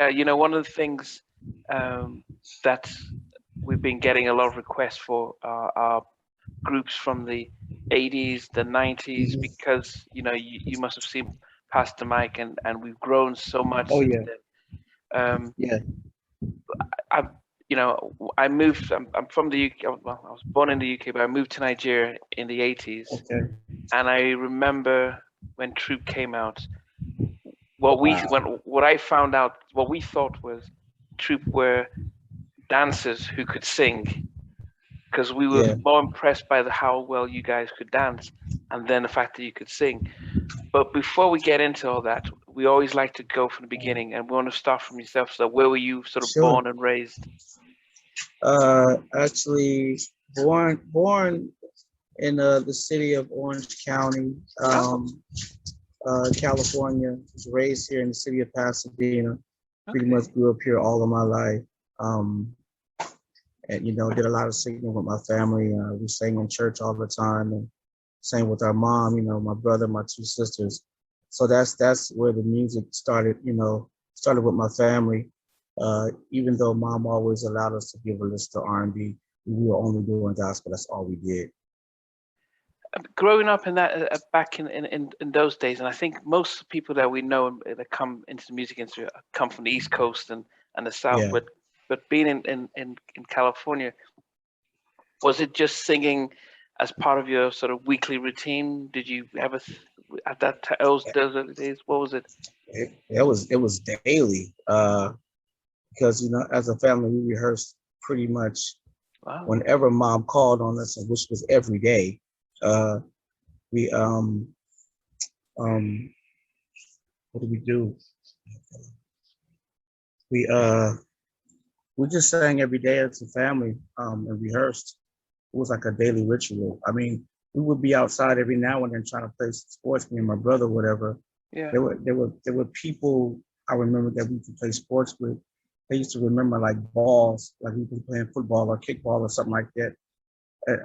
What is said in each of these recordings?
One of the things that we've been getting a lot of requests for are groups from the 80s, the 90s, Mhm. because you must have seen Pastor Mike, and we've grown so much Oh since yeah, then. yeah. I I moved. I'm from the UK. Well, I was born in the UK, but I moved to Nigeria in the 80s, Okay. and I remember when Troop came out. Wow. What I found out, what we thought was Troop were dancers who could sing, because we were Yeah. more impressed by how well you guys could dance, and then the fact that you could sing. But before we get into all that, we always like to go from the beginning, and we want to start from yourself. So where were you sort of Sure. born and raised? Actually, born in the city of Orange County, Oh, California. Was raised here in the city of Pasadena. Pretty okay. much grew up here all of my life. Um, and did a lot of singing with my family. We sang in church all the time and sang with our mom. My brother, my two sisters. So that's where the music started. Started with my family. Even though mom always allowed us to give a list to R&B, we were only doing gospel. That's all we did. Growing up in that back in those days, and I think most people that we know that come into the music industry come from the East Coast and the South, Yeah. but being in California, was it just singing as part of your sort of weekly routine? Did you ever at those early days? What was it? It was daily. Because as a family we rehearsed pretty much Wow. whenever mom called on us, which was every day. Uh we what did we do? We uh we just sang every day as a family, and rehearsed. It was like a daily ritual. I mean, we would be outside every now and then trying to play sports, me and my brother, whatever. Yeah. There were people I remember that we used to play sports with. They used to remember like balls, like we were playing football or kickball or something like that.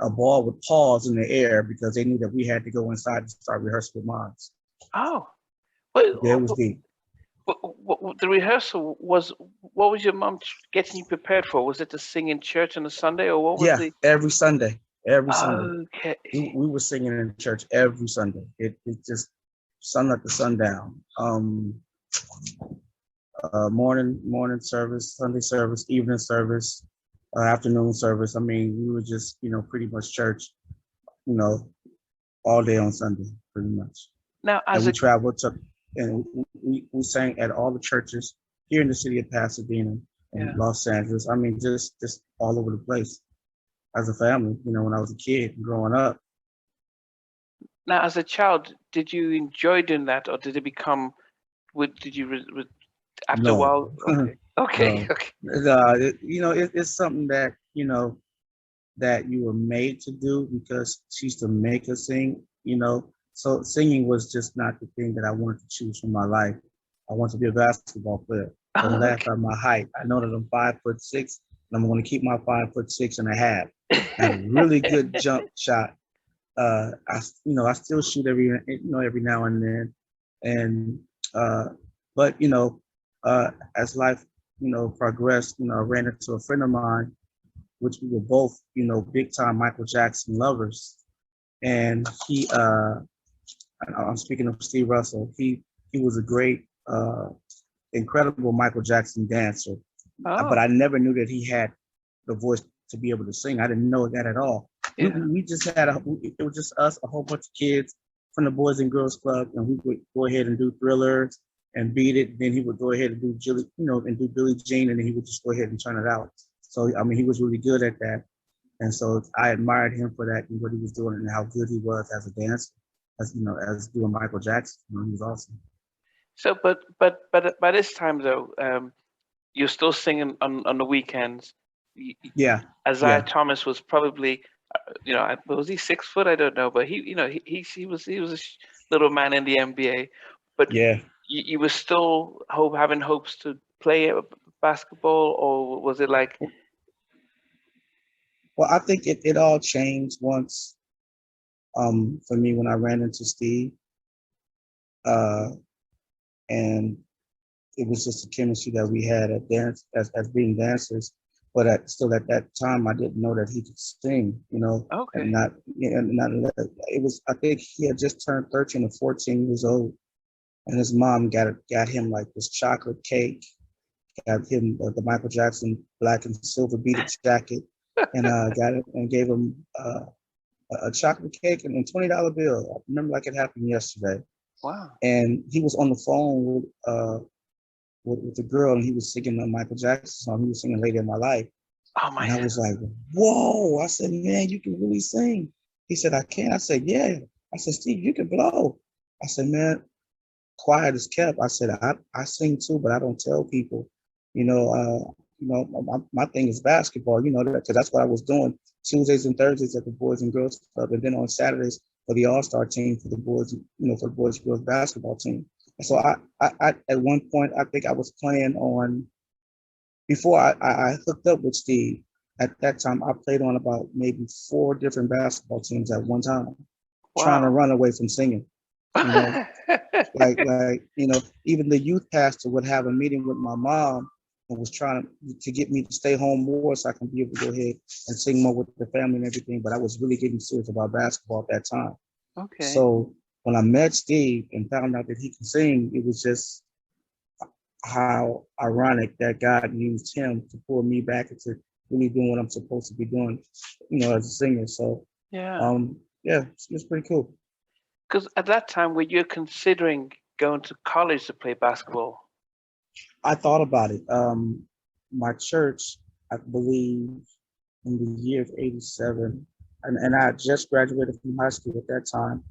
A ball would pause in the air because they knew that we had to go inside and start rehearsing with moms. Oh, what, There was the the rehearsal was? What was your mom getting you prepared for? Was it to sing in church on a Sunday, or what was Yeah, the? every Sunday, every Sunday. Okay. We were singing in church every Sunday. It just sun up to sundown. Morning service, Sunday service, evening service, afternoon service. I mean, we were just pretty much church, you know, all day on Sunday, pretty much. Now, And as we a traveled to, and we sang at all the churches here in the city of Pasadena and yeah. Los Angeles. I mean, just all over the place as a family. When I was a kid growing up. Now, as a child, did you enjoy doing that, or did it become? Did you after a No, while? Okay. Okay. no. Okay. It's something that that you were made to do because she used to make us sing. So singing was just not the thing that I wanted to choose for my life. I want to be a basketball player. Don't laugh at my height. I know that I'm 5'6", and I'm going to keep my 5'6.5". I have a really good jump shot. I still shoot every now and then, and uh, but as life progressed, I ran into a friend of mine, which we were both big time Michael Jackson lovers, and I'm speaking of Steve Russell. He was a great, incredible Michael Jackson dancer, but Oh, I never knew that he had the voice to be able to sing. I didn't know that at all. yeah. We just had it was just us, a whole bunch of kids from the Boys and Girls Club, and we would go ahead and do Thriller and Beat It. Then he would go ahead and do and do Billie Jean, and then he would just go ahead and turn it out. So I mean, he was really good at that, and so I admired him for that and what he was doing and how good he was as a dancer, as doing Michael Jackson. He was awesome. So, but by this time though, you're still singing on the weekends. Yeah, Isaiah yeah, Thomas was probably, was he 6 foot? I don't know, but he was a little man in the NBA. But yeah. you were still having hopes to play basketball, or was it like? Well, I think it all changed once, for me when I ran into Steve, uh, and it was just the chemistry that we had at dance as being dancers. But still at that time, I didn't know that he could sing, you know, and Okay. not, you know, not, it was, I think he had just turned 13 or 14 years old, and his mom got him like this chocolate cake, got him the Michael Jackson black and silver beaded jacket, and got it and gave him a chocolate cake and a $20 bill. I remember like it happened yesterday. Wow. And he was on the phone with the girl, and he was singing the Michael Jackson song. He was singing "Lady in My Life," Oh my and I was like, "Whoa!" I said, "Man, you can really sing." He said, "I can." I said, "Yeah." I said, "Steve, you can blow." I said, "Man, quiet as kept." I said, I sing too, but I don't tell people. My thing is basketball, you know, because that's what I was doing Tuesdays and Thursdays at the Boys and Girls Club, and then on Saturdays for the All-Star team for the boys, you know, for the boys and girls basketball team. And so I at one point, I think I was playing on, before I hooked up with Steve, at that time, I played on about maybe 4 different basketball teams at one time, trying to wow. run away from singing, you know, you know, even the youth pastor would have a meeting with my mom and was trying to get me to stay home more so I can be able to go ahead and sing more with the family and everything. But I was really getting serious about basketball at that time. Okay. So when I met Steve and found out that he could sing, it was just how ironic that God used him to pull me back into really doing what I'm supposed to be doing, you know, as a singer. So Yeah. yeah, it's pretty cool. Because at that time, were you considering going to college to play basketball? I thought about it. My church, I believe, in the year of '87, and I had just graduated from high school at that time.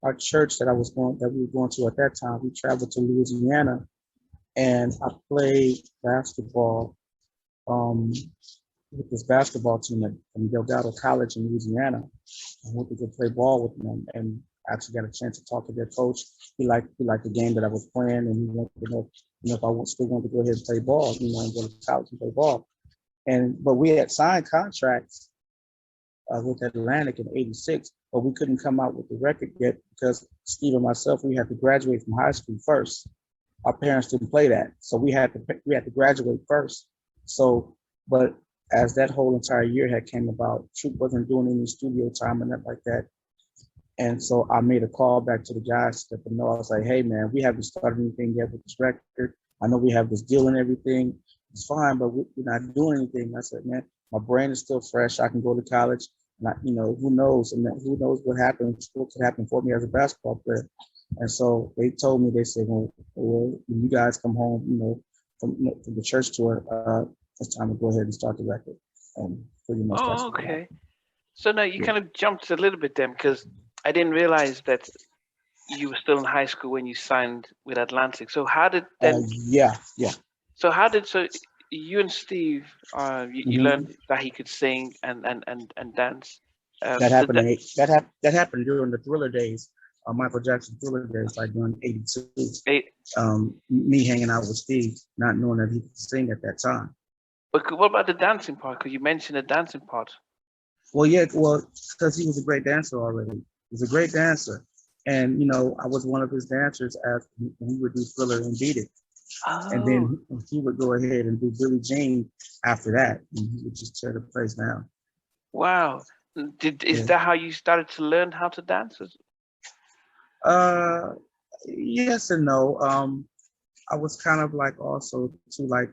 Our church that we were going to at that time, we traveled to Louisiana, and I played basketball um, with this basketball team from Delgado College in Louisiana. I went to go play ball with them, and actually got a chance to talk to their coach. He liked the game that I was playing, and he wanted to know, you know, if I still wanted to go ahead and play ball, you know, and go to college and play ball. But we had signed contracts with Atlantic in '86, but we couldn't come out with the record yet because Steve and myself, we had to graduate from high school first. Our parents didn't play that, so we had to graduate first. So, but as that whole entire year had came about, Troop wasn't doing any studio time and that like that. And so I made a call back to the guys to let them know. I was like, "Hey man, we haven't started anything yet with this record. I know we have this deal and everything. It's fine, but we're not doing anything." I said, "Man, my brain is still fresh. I can go to college, and you know, who knows? And who knows what happens? What could happen for me as a basketball player?" And so they told me, they said, "Well, when you guys come home, you know, from the church tour, it's time to go ahead and start the record." And pretty much that's Oh, what okay. happened. So now you Yeah. kind of jumped a little bit then, because I didn't realize that you were still in high school when you signed with Atlantic. So how did then? Yeah, yeah. So you and Steve, you hmm learned that he could sing and dance. That Did happened. that, That happened during the Thriller days, Michael Jackson Thriller days, like during '82. eh, Me hanging out with Steve, not knowing that he could sing at that time. but what about the dancing part? Because you mentioned the dancing part. Well, yeah, well, because he was a great dancer already. He was a great dancer, and you know, I was one of his dancers as when he would do Thriller and Beat It, and Oh, then he would go ahead and do Billie Jean after that, and he would just tear the place down. wow. Is Yeah. that how you started to learn how to dance? Uh, yes and no. I was kind of like also too like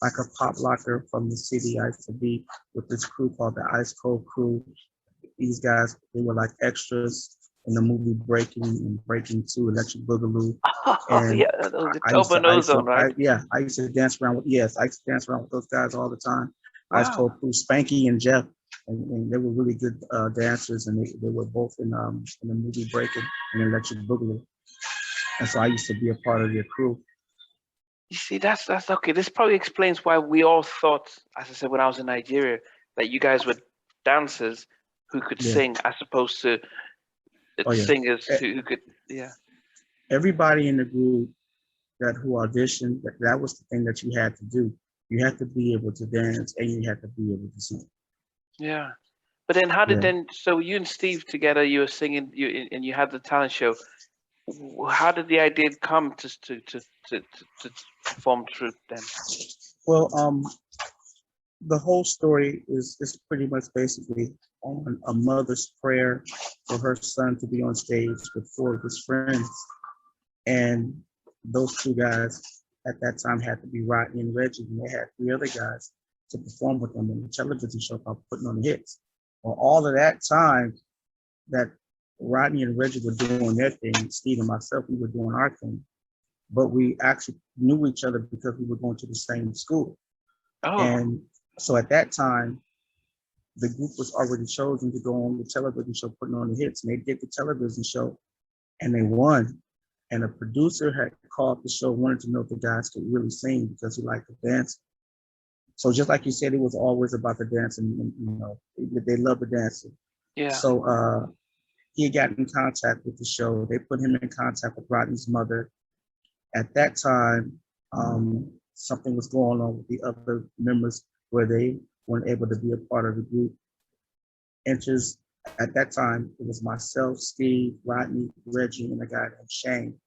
a pop locker from the city. I used to be with this crew called the Ice Cold Crew. These guys, they were like extras in the movie Breaking and Breaking 2, Electric Boogaloo. Oh, And yeah, that was the Tobin Ozone, right? I used to dance around with, yes, I used to dance around with those guys all the time. Ice Wow. Cold Crew, Spanky and Jeff. And they were really good dancers, and they were both in the movie Breaking and Electric Boogaloo. And so I used to be a part of their crew. You see, that's okay. This probably explains why we all thought, as I said, when I was in Nigeria, that you guys were dancers who could Yeah. sing, as opposed to Oh yeah. singers E- who could, yeah. Everybody in the group who auditioned, that was the thing that you had to do. You had to be able to dance and you had to be able to sing. Yeah. But then how did Yeah. then, so you and Steve together, you were singing, and you had the talent show. How did the idea come to formed through then? Well, the whole story is pretty much basically on a mother's prayer for her son to be on stage with four of his friends. And those two guys at that time had to be Rodney and Reggie, and they had three other guys to perform with them on the television show called Putting on the Hits. Well, all of that time that Rodney and Reggie were doing their thing, Steve and myself, we were doing our thing. But we actually knew each other because we were going to the same school. Oh, And so at that time, the group was already chosen to go on the television show Putting on the Hits. And they did the television show and they won. And a producer had called the show, wanted to know if the guys could really sing because he liked to dance. So just like you said, it was always about the dancing, and, you know, they love the dancing. yeah. So he got in contact with the show. They put him in contact with Rodney's mother. At that time, something was going on with the other members where they weren't able to be a part of the group. Enters at that time, it was myself, Steve, Rodney, Reggie, and a guy named Shane.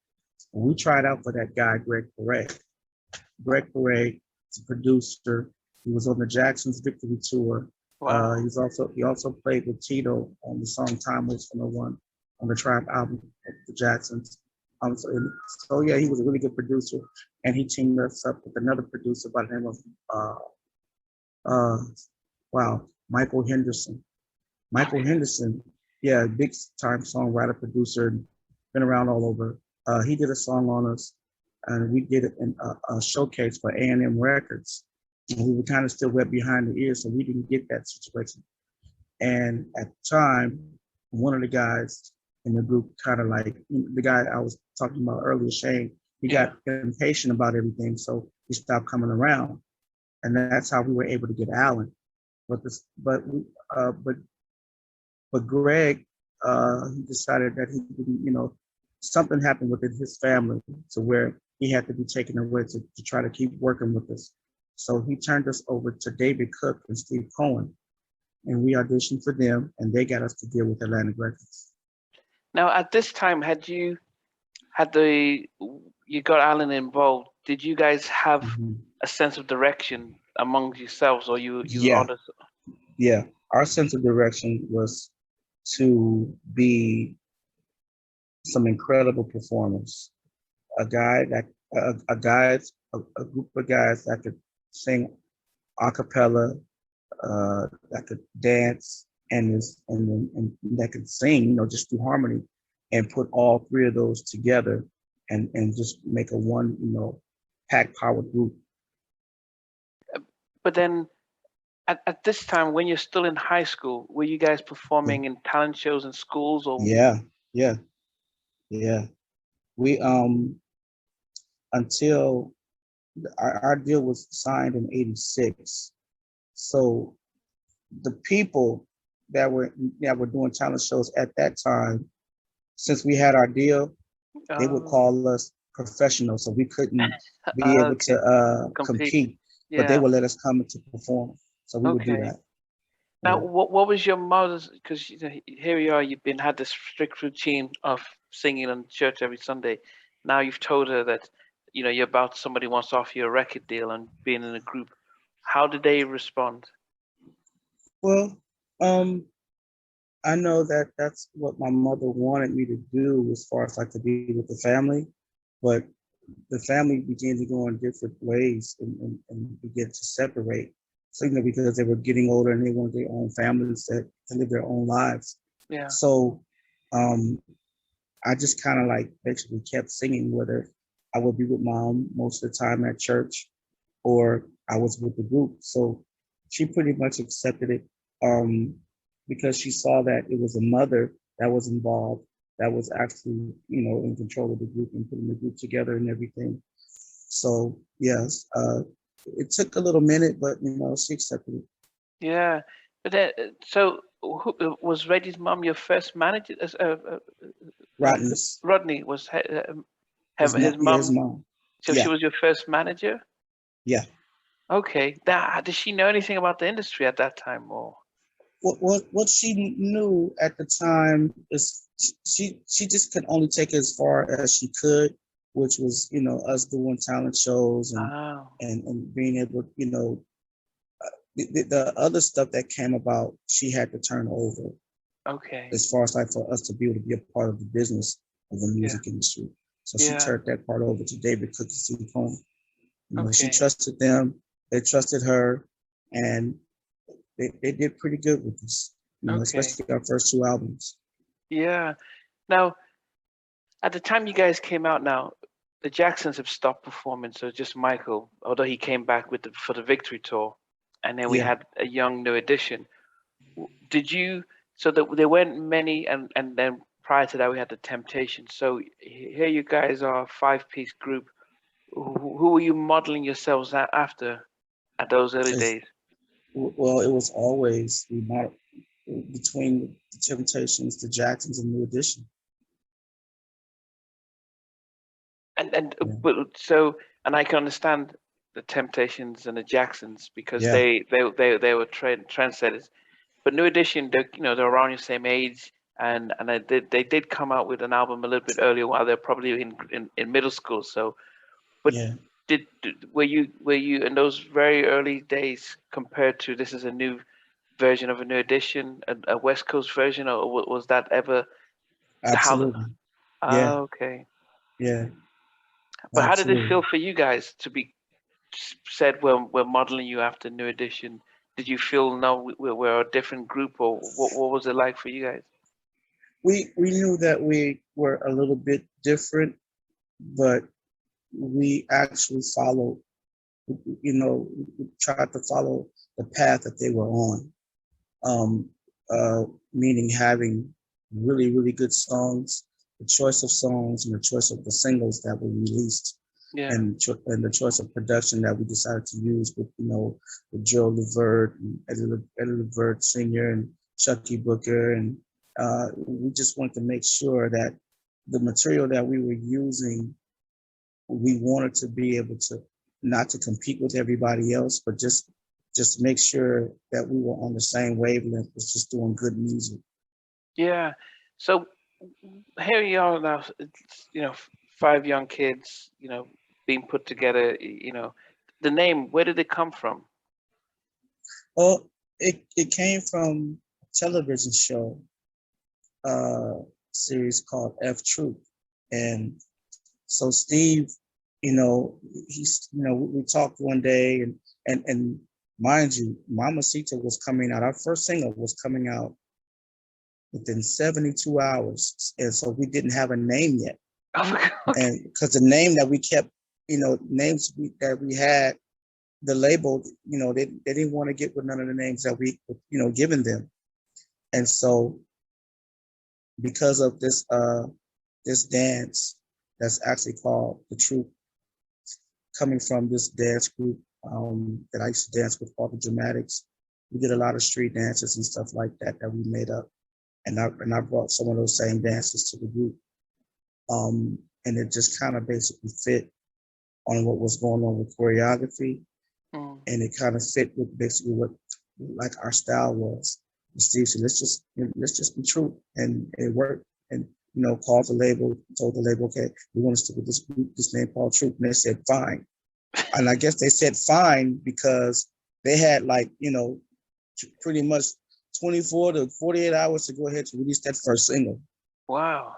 And we tried out for that guy, Greg Paray. Greg Paray is a producer. He was on the Jackson's Victory Tour. Wow. He also played with Tito on the song Time Waits for No One on the Tribe album of the Jacksons. So yeah, he was a really good producer, and he teamed us up with another producer by the name of Michael Henderson. Michael Henderson, yeah, big time songwriter, producer, been around all over. He did a song on us, and we did it in a showcase for A&M Records. And we were kind of still wet behind the ears, so we didn't get that situation. And at the time, one of the guys in the group, kind of like the guy I was talking about earlier, Shane, he got impatient about everything, so he stopped coming around. And that's how we were able to get Alan. But Greg, he decided that he didn't, you know, something happened within his family to where he had to be taken away to try to keep working with us. So he turned us over to David Cook and Steve Cohen, and we auditioned for them, and they got us to deal with Atlantic Records. Now, at this time, you got Alan involved, did you guys have a sense of direction among yourselves, or you Yeah. Yeah, our sense of direction was to be some incredible performers. A group of guys that could sing a cappella, that could dance, and that could sing, you know, just through harmony, and put all three of those together and just make a one, you know, packed power group. But then at this time, when you're still in high school, were you guys performing in talent shows in schools or? Yeah. We until our deal was signed in '86. So the people that were doing talent shows at that time, since we had our deal, they would call us professionals, so we couldn't be able to compete. But they would let us come to perform, so we would do that. Now, what was your mother's? Because here you are, had this strict routine of singing in church every Sunday. Now you've told her that, you know, somebody wants to offer you a record deal and being in a group. How did they respond? Well, I know that that's what my mother wanted me to do, as far as like to be with the family, but the family began to go in different ways and begin to separate, simply because they were getting older and they wanted their own families to live their own lives. Yeah. So I just kind of like basically kept singing, whether I would be with mom most of the time at church or I was with the group. So she pretty much accepted it because she saw that it was a mother that was involved, that was actually, you know, in control of the group and putting the group together and everything. So yes, it took a little minute, but you know, she accepted it. Yeah, but so was Reggie's mom your first manager? Rodney was his mom. His mom. So she was your first manager? Yeah. Okay. Now, did she know anything about the industry at that time, or? What she knew at the time is she just could only take it as far as she could. which was, us doing talent shows and Oh, and being able, the other stuff that came about, she had to turn over okay. as far as like for us to be able to be a part of the business of the Yeah. music industry. So she Yeah. turned that part over to David Cook and Steve Cohen. She Okay. trusted them, they trusted her, and they did pretty good with this, Okay. especially our first two albums. Yeah. Now, at the time you guys came out now, the Jacksons have stopped performing, so just Michael, although he came back with for the Victory Tour, and then we Yeah, had a young new edition. Did you, so that there weren't many, and then prior to that we had the Temptations. So here you guys are, a five-piece group. Who were you modeling yourselves after at those early it's, days? well, it was always between the Temptations, the Jacksons, and New Edition. And Yeah, but so, and I can understand the Temptations and the Jacksons because yeah, they were trendsetters. But New Edition, they're around your same age, and they did come out with an album a little bit earlier while they're probably in middle school. So, but yeah. were you in those very early days compared to this is a new version of a New Edition, a West Coast version, or was that ever how? Absolutely. Yeah, Okay. yeah, But how did it absolutely. feel for you guys to be said we're modeling you after New Edition? Did you feel no, we're a different group, or what was it like for you guys? We knew that we were a little bit different, but we actually followed, we tried to follow the path that they were on. Um, Meaning having really, really good songs, the choice of songs and the choice of the singles that were released, Yeah, and the choice of production that we decided to use with Joe Levert and Eddie Levert Sr. and Chucky Booker, and we just wanted to make sure that the material that we were using, we wanted to be able to not to compete with everybody else, but just make sure that we were on the same wavelength, was just doing good music. yeah. So here you are now, five young kids, being put together. The name, where did it come from? Well, it came from a television show, uh, series called F Troop. And so Steve, you know, we talked one day, and mind you, Mamacita was coming out. Our first single was coming out within 72 hours. And so we didn't have a name yet. Okay. And because the name that we kept, names that we had, the label, they didn't want to get with none of the names that we, given them. And so because of this dance that's actually called the Troop, coming from this dance group that I used to dance with called the Dramatics, we did a lot of street dances and stuff like that that we made up. And I brought some of those same dances to the group. And it just kind of basically fit on what was going on with choreography. Mm. And it kind of fit with basically what like our style was. And Steve said, let's just be true. And it worked. And called the label, told the label, okay, we want to stick with this group, this name called Troop. And they said, fine. And I guess they said fine because they had pretty much 24 to 48 hours to go ahead to release that first single. Wow.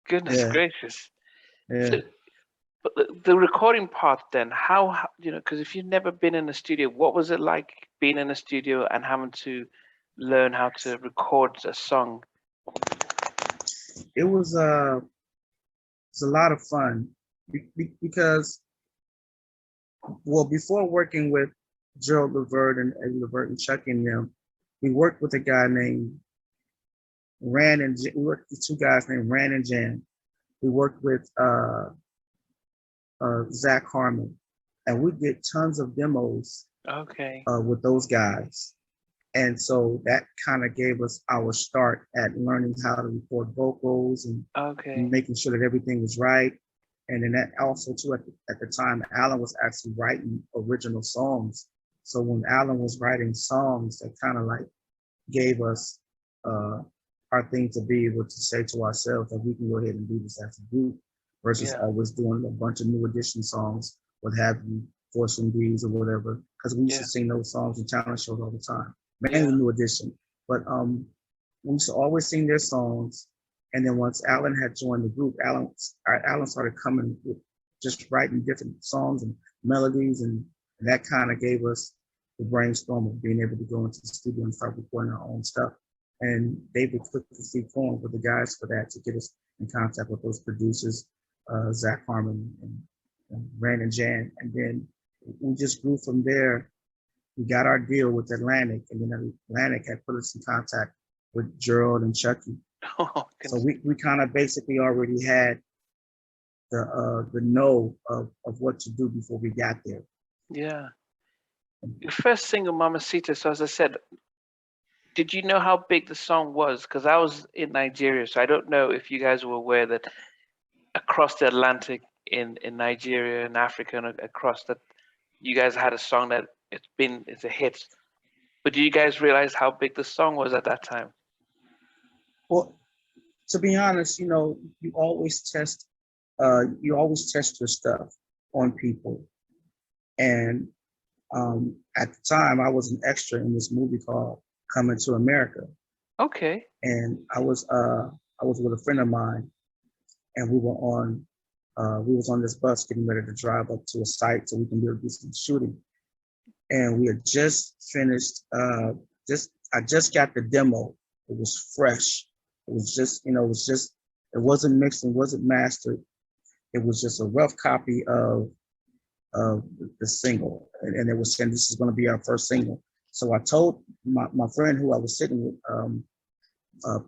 Goodness Yeah, gracious. yeah. So, but the recording part then, because if you've never been in a studio, what was it like being in a studio and having to learn how to record a song? It was it's a lot of fun because, well, before working with Gerald Levert and Eddie Levert and Chuck and them, we worked with a guy named we worked with two guys named Ran and Jan. We worked with Zach Harmon, and we did tons of demos Okay. with those guys. And so that kind of gave us our start at learning how to record vocals and Okay. making sure that everything was right. And then that also too, at the time, Alan was actually writing original songs. So when Alan was writing songs, that kind of like gave us our thing to be able to say to ourselves that we can go ahead and do this as a group. versus Yeah. always doing a bunch of new edition songs, what have you, Force and Breeze or whatever. Because we used Yeah. to sing those songs in talent shows all the time, mainly Yeah. new edition. But we used to always sing their songs. And then once Alan had joined the group, Alan started coming with just writing different songs and melodies, and that kind of gave us the brainstorm of being able to go into the studio and start recording our own stuff. And David took the free form with the guys for that to get us in contact with those producers, Zach Harmon and Ran and Jan. And then we just grew from there. We got our deal with Atlantic, and then Atlantic had put us in contact with Gerald and Chucky. Oh, So we kind of basically already had the know of what to do before we got there. yeah. Your first single, Mamacita. So as I said, did you know how big the song was? Because I was in Nigeria, so I don't know if you guys were aware that across the Atlantic in Nigeria and Africa and across that, you guys had a song that it's a hit. But do you guys realize how big the song was at that time? Well, to be honest, you always test your stuff on people. And at the time, I was an extra in this movie called Coming to America. Okay. And I was with a friend of mine, and we was on this bus getting ready to drive up to a site so we can be able to do some shooting. And we had just finished. I just got the demo. It was fresh. It was just, it wasn't mixed and wasn't mastered. It was just a rough copy of the single, and it was saying this is going to be our first single. So I told my friend who I was sitting with,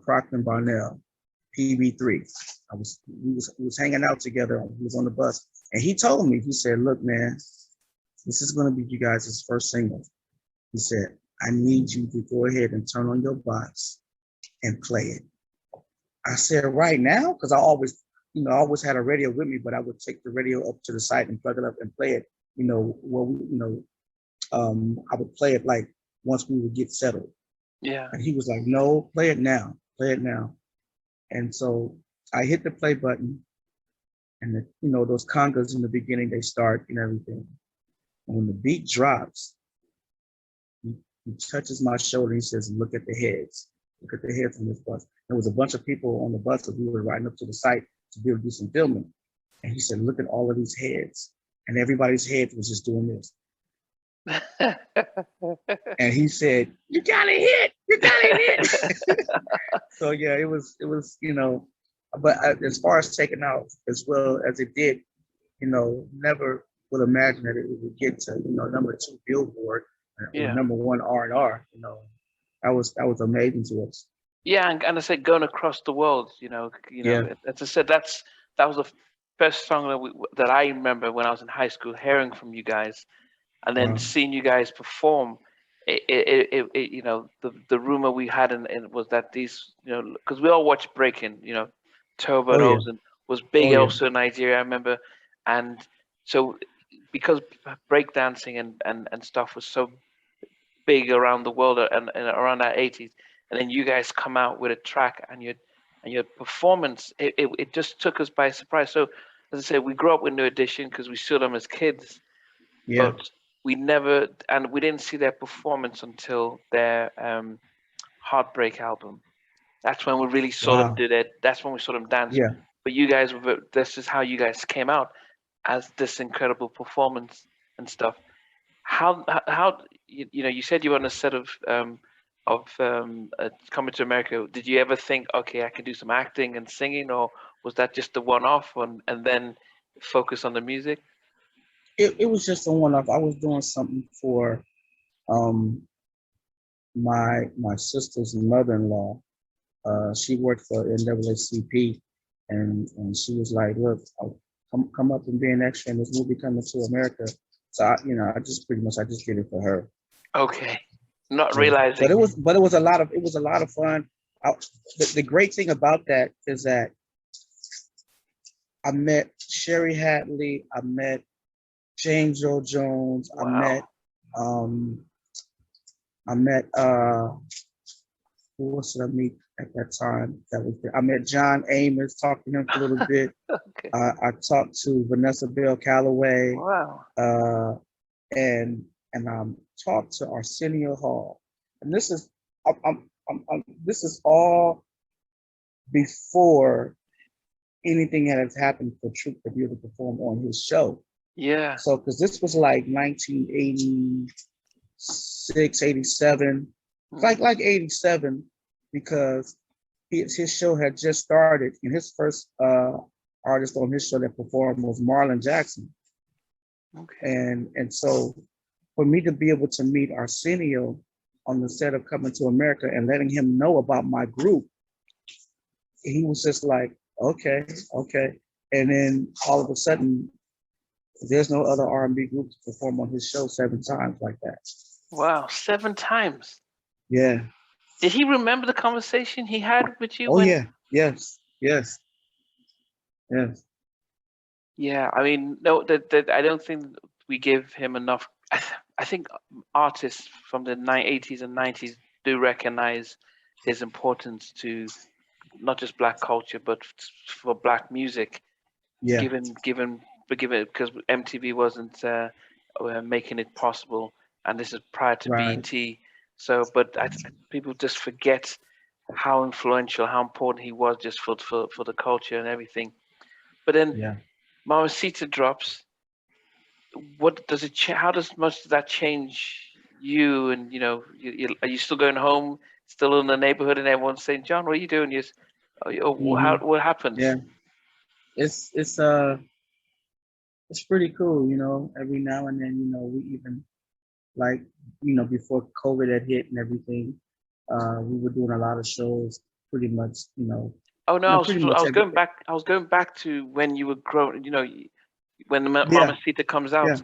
Proctor Barnell, PB3. We was hanging out together. He was on the bus, and he told me, he said, "Look, man, this is going to be you guys' first single." He said, "I need you to go ahead and turn on your box and play it." I said, "Right now?" Because I always had a radio with me, but I would take the radio up to the site and plug it up and play it. I would play it like once we would get settled. Yeah. And he was like, "No, play it now, play it now." And so I hit the play button, and those congas in the beginning, they start and everything. And when the beat drops, he touches my shoulder and he says, "Look at the heads. Look at the heads on this bus." There was a bunch of people on the bus that we were riding up to the site to be able to do some filming. And he said, "Look at all of these heads." And everybody's head was just doing this. And he said, "You got a hit, you got a hit." So yeah, it was, but as far as taking out as well as it did, never would imagine that it would get to, number 2 Billboard or Yeah. number 1 R&R. That was amazing to us. Yeah, and I said going across the world, Yeah. as I said, that was the first song that I remember when I was in high school hearing from you guys, and then Wow. seeing you guys perform. The rumor we had was that these, because we all watched breaking, Turbo Oh, yeah. and was big Oh, yeah. also in Nigeria, I remember, and so because breakdancing and stuff was so big around the world and around that 80s, and then you guys come out with a track and your performance, it just took us by surprise. So as I said, we grew up with New Edition because we saw them as kids, Yeah. but we didn't see their performance until their Heartbreak album. That's when we really saw them do that. That's when we saw them dance. Yeah. But you guys, this is how you guys came out as this incredible performance and stuff. How you said you were on a set of Coming to America. Did you ever think, okay, I can do some acting and singing, or was that just a one-off and then focus on the music? It was just a one-off. I was doing something for my sister's mother-in-law. She worked for NAACP, and she was like, "Look, I'll come up and be an extra in this movie Coming to America." So I just did it for her. Okay, not realizing. But it was a lot of fun. The great thing about that is that I met Sherry Hatley, I met James Earl Jones, Wow. I met who else did I meet? at that time. I met John Amos, talked to him for a little bit. Okay. I talked to Vanessa Bell Calloway, Wow. uh, and talked to Arsenio Hall. And this is all before anything had happened for Troop to be able to perform on his show. Yeah. So, because this was like 1986, 87, like 87, because his show had just started, and his first artist on his show that performed was Marlon Jackson. Okay. And so for me to be able to meet Arsenio on the set of Coming to America and letting him know about my group, he was just like, okay. And then all of a sudden, there's no other R&B group to perform on his show 7 times like that. Wow, 7 times. Yeah. Did he remember the conversation he had with you? Oh, yeah. Yes. Yeah. I mean, no, that I don't think we give him enough. I think artists from the 80s and 90s do recognize his importance to not just Black culture, but for Black music. Yeah. Given because MTV wasn't making it possible, and this is prior to Right. BET. So, but people just forget how influential, how important he was just for the culture and everything. But then Mamacita drops. What does it? How much does that change you? And are you still going home, still in the neighborhood, and everyone's saying, "John, what are you doing?" What happens? Yeah. It's pretty cool, every now and then, we even like, before COVID had hit and everything, we were doing a lot of shows pretty much, Oh no, pretty much I was going everything. back. I was going back to when you were growing. When the Yeah. Mamacita comes out, Yeah.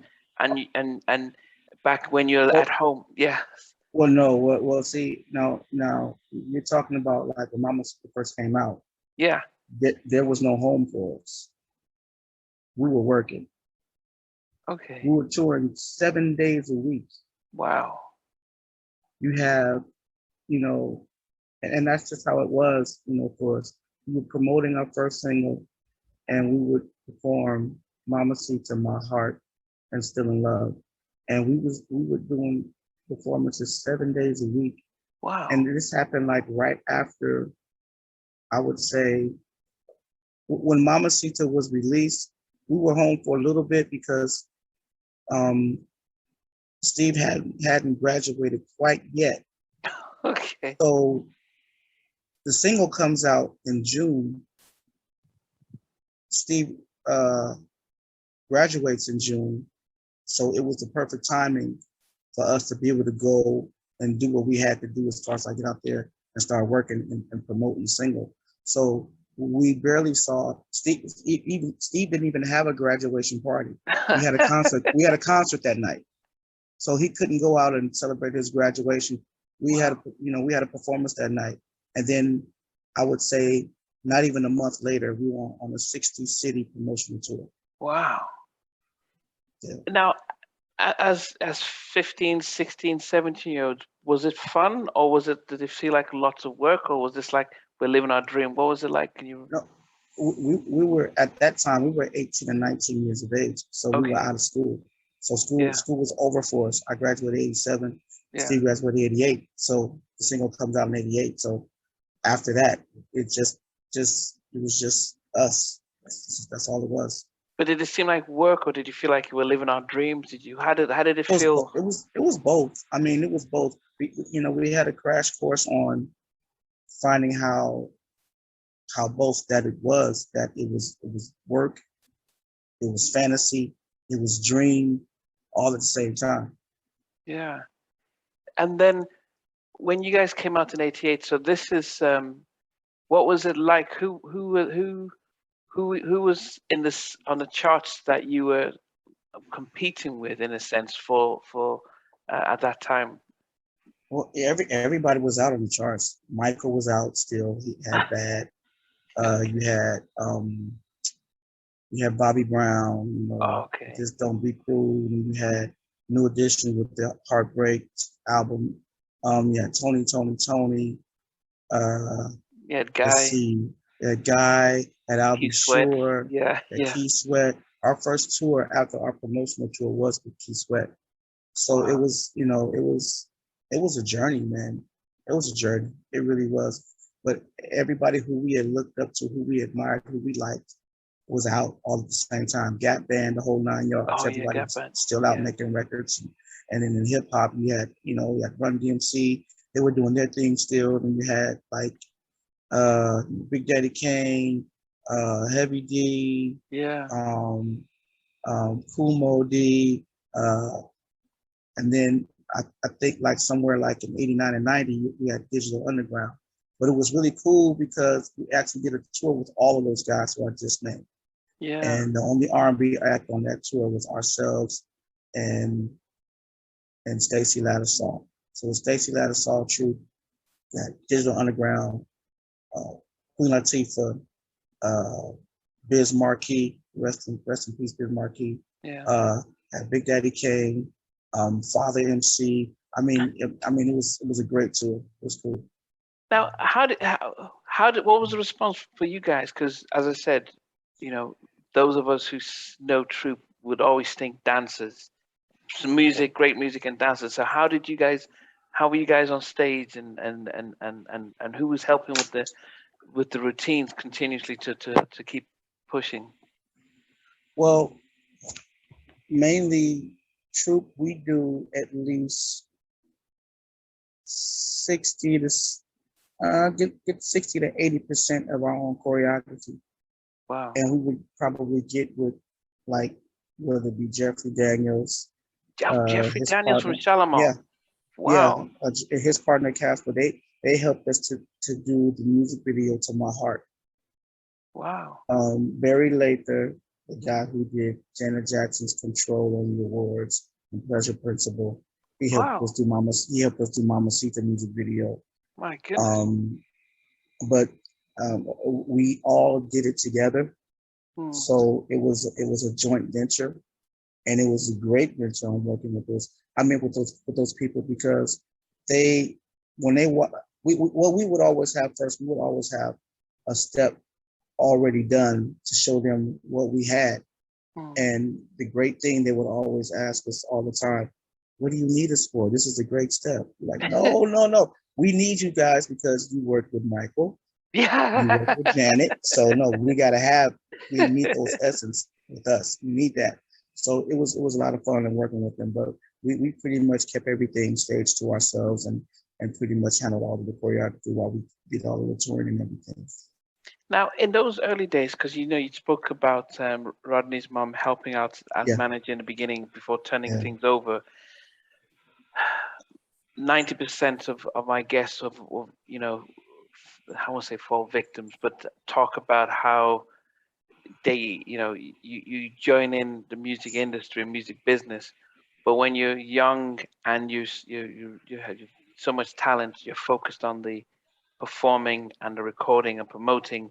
and back when you're at home. Yeah. Well, no. Well, see, now you're talking about like when Mamacita first came out. Yeah. There was no home for us. We were working. Okay. We were touring 7 days a week. Wow. You have, and that's just how it was, for us. We were promoting our first single, and we would perform Mamacita, My Heart, and Still in Love. And we were doing performances 7 days a week. Wow. And this happened like right after, I would say, when Mamacita was released, we were home for a little bit because Steve hadn't graduated quite yet. Okay. So the single comes out in June. Steve graduates in June. So it was the perfect timing for us to be able to go and do what we had to do as far as I get out there and start working and promoting the single. So we barely saw Steve. Steve didn't even have a graduation party. We had a concert. We had a concert that night, so he couldn't go out and celebrate his graduation. We had a performance that night, and then I would say not even a month later, we were on a 60-city promotional tour. Wow. Yeah. Now, as 15, 16, 17-year-olds, was it fun, or did it feel like lots of work, or was this like we're living our dream? What was it like? No, we were at that time, we were 18 and 19 years of age, so we were out of school. So school was over for us. I graduated 87. Steve graduated 88. So the single comes out in 88. So after that, it was just us. That's all it was. But did it seem like work, or did you feel like you were living our dreams? How did it feel? It was both. I mean, it was both. We had a crash course on finding how both that it was work, it was fantasy, it was dream, all at the same time. Yeah. And then when you guys came out in 88, so this is what was it like? Who was in this on the charts that you were competing with, in a sense, for at that time? Well, everybody was out on the charts. Michael was out still. He had Bad. You had Bobby Brown. Just Don't Be Cruel. And you had New Edition with the Heartbreak album. Tony. Yeah, let's Guy, see, Guy, and I'll Be Keith Sweat. Sure, Yeah, yeah. Key Sweat. Our first tour after our promotional tour was with Key Sweat. So it Wow. was, it was a journey, man. It was a journey. It really was. But everybody who we had looked up to, who we admired, who we liked, was out all at the same time. Gap Band, the whole 9 yards. Oh yeah, Everybody Gap was Band. still out Yeah. making records. And then in hip hop, you had Run DMC. They were doing their thing still. And you had like Big Daddy Kane, Heavy D, Yeah. um, Kumo D, and then I think like somewhere like in 89 and 90, we had Digital Underground. But it was really cool because we actually did a tour with all of those guys who I just named. Yeah. And the only R&B act on that tour was ourselves and Stacey Lattisaw. So Stacey Lattisaw, Truth, that Digital Underground, uh, Queen Latifah, uh, Biz Markie, rest in peace, Biz Markie, Yeah. had Big Daddy Kane, Father MC. It was a great tour. It was cool. Now, how did what was the response for you guys? Because as I said, you know, those of us who know Troop would always think dancers, some music, great music, and dancers. So how did you guys? How were you guys on stage, and who was helping with the routines continuously to keep pushing? Well, mainly Troop, we do at least 60 to get 60 to 80% of our own choreography, Wow. and we would probably get with like whether it be Jeffrey Daniels, Jeffrey his Daniels from partner, yeah, Shalimar. yeah, Wow. his partner Casper. They helped us to do the music video to My Heart. Wow. Barry Lather, the guy who did Janet Jackson's Control on the Awards and Pleasure Principle, Wow. He helped us do Mamacita music video. My goodness. Um, but we all did it together, Hmm. so it was a joint venture, and it was a great venture on working with those. I mean, with those people because they when they what we would always have first, we would always have a step already done to show them what we had. Hmm. And the great thing they would always ask us all the time, what do you need us for? This is a great step. Like, no, no, no. We need you guys because you worked with Michael, you worked with Yeah. Janet. So no, we need those essence with us. We need that. So it was a lot of fun and working with them, but we pretty much kept everything staged to ourselves and pretty much handled all of the choreography while we did all of the touring and everything. Now, in those early days, because you spoke about Rodney's mom helping out as Yeah, manager in the beginning before turning yeah. things over. 90% of my guests of I won't say fall victims, but talk about how they, you join in the music industry, music business, but when you're young and you have so much talent, you're focused on the performing and the recording and promoting,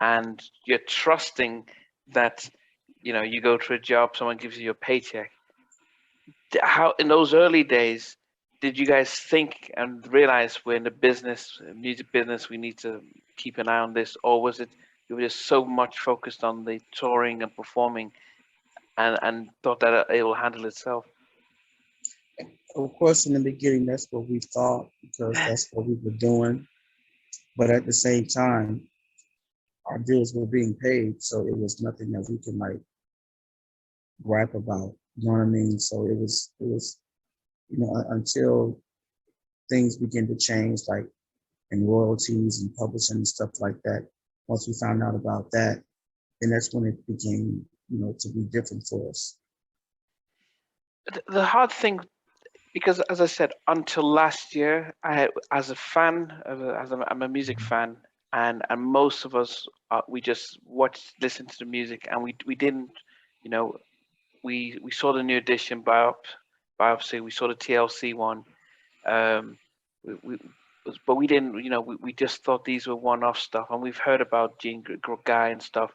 and you're trusting that you go to a job, someone gives you your paycheck. How in those early days did you guys think and realize we're in the business, music business, we need to keep an eye on this, or was it you were just so much focused on the touring and performing and thought that it will handle itself? Of course, in the beginning, that's what we thought because that's what we were doing. But at the same time, our bills were being paid, so it was nothing that we could like gripe about. You know what I mean? So it was until things begin to change, like in royalties and publishing and stuff like that. Once we found out about that, then that's when it became, to be different for us. The hard thing, because as I said, until last year, as a fan, I'm a music Mhm. fan, and most of us we just watched, listened to the music, and we didn't, you know, we saw the new edition biopsy, we saw the TLC one, um, we but we didn't, we just thought these were one-off stuff, and we've heard about Gene Guy and stuff,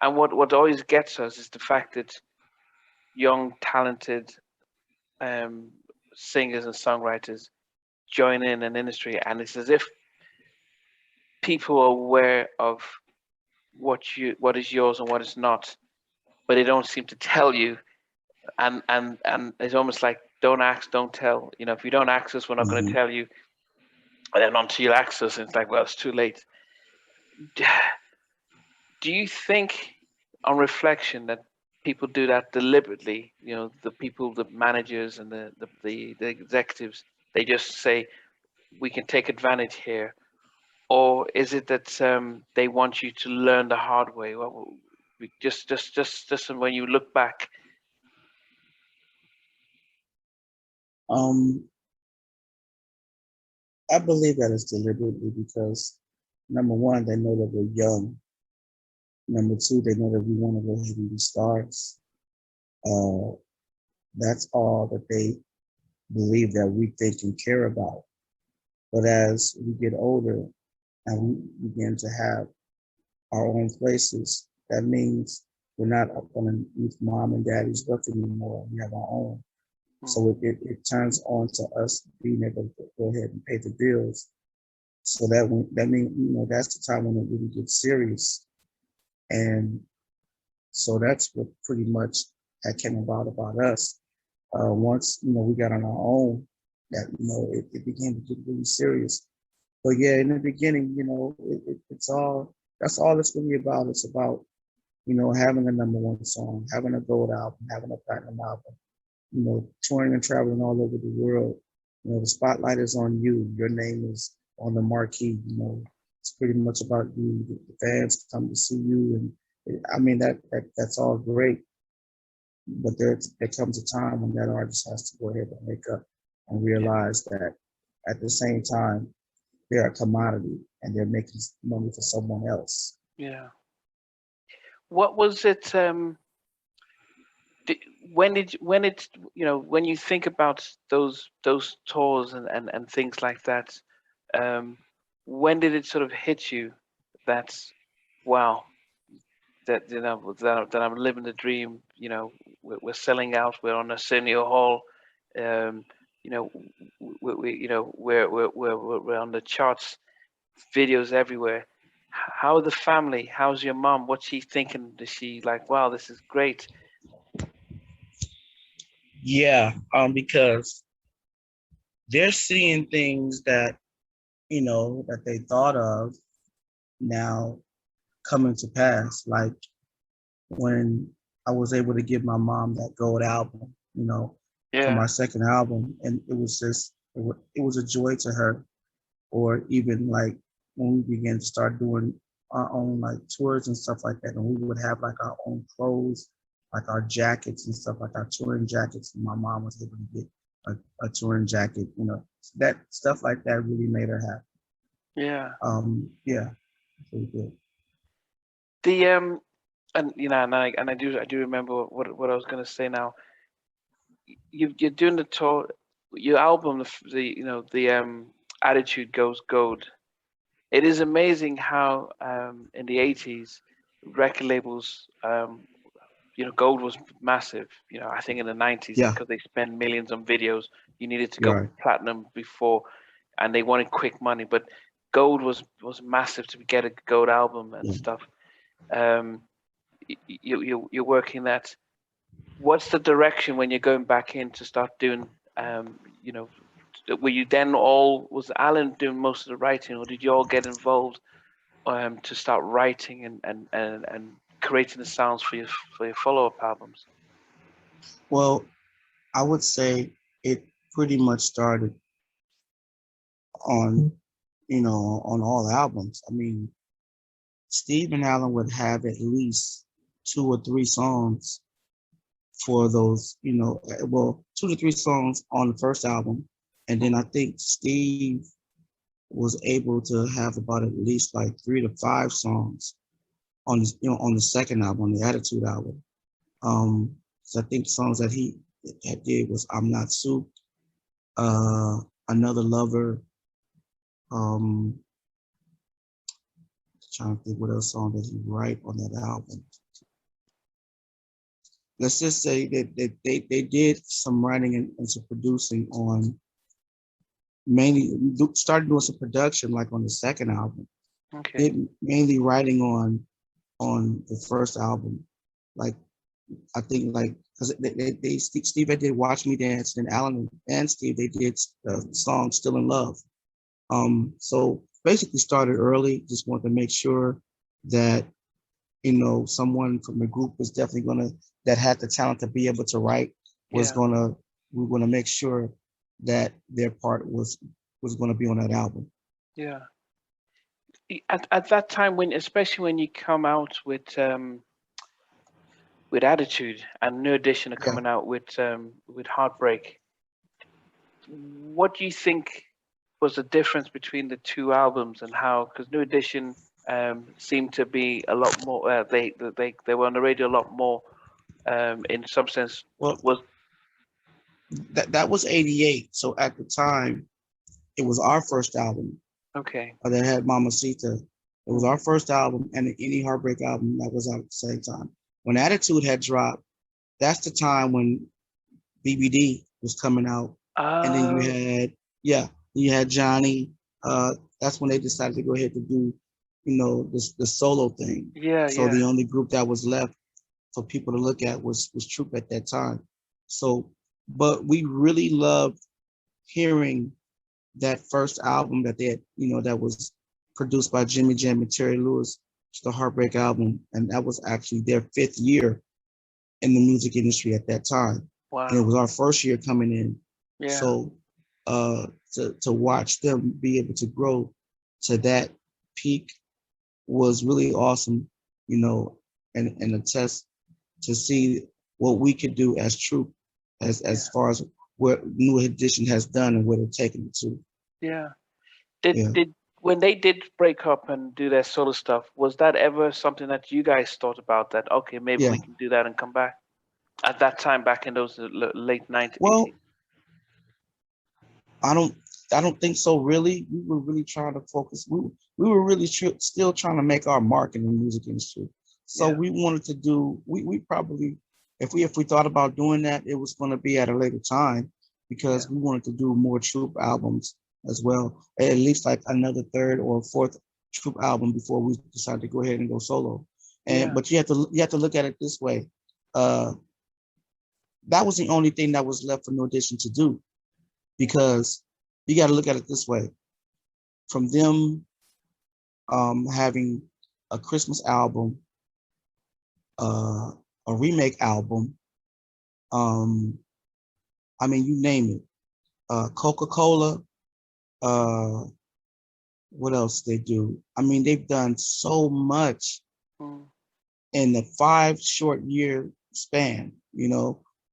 and what always gets us is the fact that young, talented um, singers and songwriters join in an industry, and it's as if people are aware of what is yours and what is not, but they don't seem to tell you. And it's almost like don't ask, don't tell. You know, if you don't ask us, we're not going to Mhm. tell you. And then until you ask us, it's like, well, it's too late. Do you think, on reflection, that people do that deliberately? You know, the people, the managers, and the executives, they just say we can take advantage here, or is it that they want you to learn the hard way? Well, just when you look back. Um, I believe that it's deliberately because number one, they know that we're young. Number two, they know that we want to go ahead and be stars. Uh, that's all that they believe that we think and care about. But as we get older and we begin to have our own places, that means we're not up underneath mom and daddy's roof anymore. We have our own. Hmm. So it turns on to us being able to go ahead and pay the bills. So that means, that's the time when it really gets serious. And so that's what pretty much that came about us. Once, we got on our own, that, it began to get really serious. But yeah, in the beginning, that's all it's really about. It's about, having a number one song, having a gold album, having a platinum album, touring and traveling all over the world. The spotlight is on you. Your name is on the marquee. It's pretty much about you. The fans come to see you, and I mean that's all great. But there comes a time when that artist has to go ahead and wake up and realize that at the same time they're a commodity and they're making money for someone else. Yeah. What was it? When you think about those tours and things like that, um, when did it sort of hit you that, wow, that I'm living the dream? We're selling out. We're on Arsenio Hall. Um, you know, we're on the charts, videos everywhere. How are the family? How's your mom? What's she thinking? Is she like, wow, this is great? Yeah, because they're seeing things that that they thought of now coming to pass. Like when I was able to give my mom that gold album, for Yeah. my second album, and it was just it was a joy to her. Or even like when we began to start doing our own like tours and stuff like that, and we would have like our own clothes, like our jackets and stuff, like our touring jackets. And my mom was able to get a touring jacket, that stuff like that really made her happy. Yeah. Yeah, really good. The and I do remember what I was gonna say now. You're doing the tour, your album, the Attitude Goes Gold. It is amazing how in the 80s record labels, gold was massive. I think in the 90s Yeah, because they spent millions on videos, you needed to you're go right. platinum before, and they wanted quick money. But gold was massive to get a gold album and Yeah. stuff. Um, you're working that. What's the direction when you're going back in to start doing? You know, were you then all was Alan doing most of the writing, or did you all get involved to start writing and creating the sounds for your follow up albums? Well, I would say it pretty much started on, on all albums. I mean, Steve and Alan would have at least 2 or 3 songs for those, well, 2 to 3 songs on the first album. And then I think Steve was able to have about at least like 3 to 5 songs on this, on the second album, on the Attitude album. So I think songs that he that did was I'm Not Soup, uh, Another Lover, um, trying to think what else song did he write on that album. Let's just say that they did some writing and some producing on mainly started doing some production like on the second album. Okay. It mainly writing on the first album. Like I think like because Steve did Watch Me Dance, and Alan and Steve they did the song Still in Love. So basically started early. Just wanted to make sure that someone from the group was definitely gonna that had the talent to be able to write was Yeah. gonna we were gonna make sure that their part was gonna be on that album. Yeah. At that time, when especially when you come out with Attitude and New Edition are Yeah. coming out with Heartbreak, what do you think was the difference between the two albums and how? Because New Edition seemed to be a lot more. They were on the radio a lot more. In some sense, Well, was that was '88. So at the time, it was our first album okay. that had Mamacita. It was Mm. our first album and any Heartbreak album that was out at the same time. When Attitude had dropped, that's the time when BBD was coming out, and then you Uh, had you had Johnny. That's when they decided to go ahead to do, the solo thing. yeah, So yeah, the only group that was left for people to look at was Troop at that time. So, but we really loved hearing that first album that they had, that was produced by Jimmy Jam and Terry Lewis, the Heartbreak album, and that was actually their 5th year in the music industry at that time, and it wow, was our first year coming in. yeah, So to watch them be able to grow to that peak was really awesome, and a test to see what we could do as Troop, yeah, as far as what New Edition has done and where they're taking it to. yeah. Did Yeah, did when they did break up and do their solo stuff, was that ever something that you guys thought about that? Okay, maybe yeah. we can do that and come back at that time back in those late 90s, Well, I don't I don't think so. Really, we were really trying to focus. We were really still trying to make our mark in the music industry. So Yeah, we wanted to do. We probably, if we thought about doing that, it was going to be at a later time yeah, because we wanted to do more Troop albums as well. At least like another third or fourth Troop album before we decided to go ahead and go solo. And yeah, but you have to look at it this way. Uh, that was the only thing that was left for New Edition to do because you got to look at it this way: from them having a Christmas album, uh, a remake album, um, I mean, you name it, Coca-Cola, uh, what else they do? I mean, they've done so much mm, in the 5 short year span,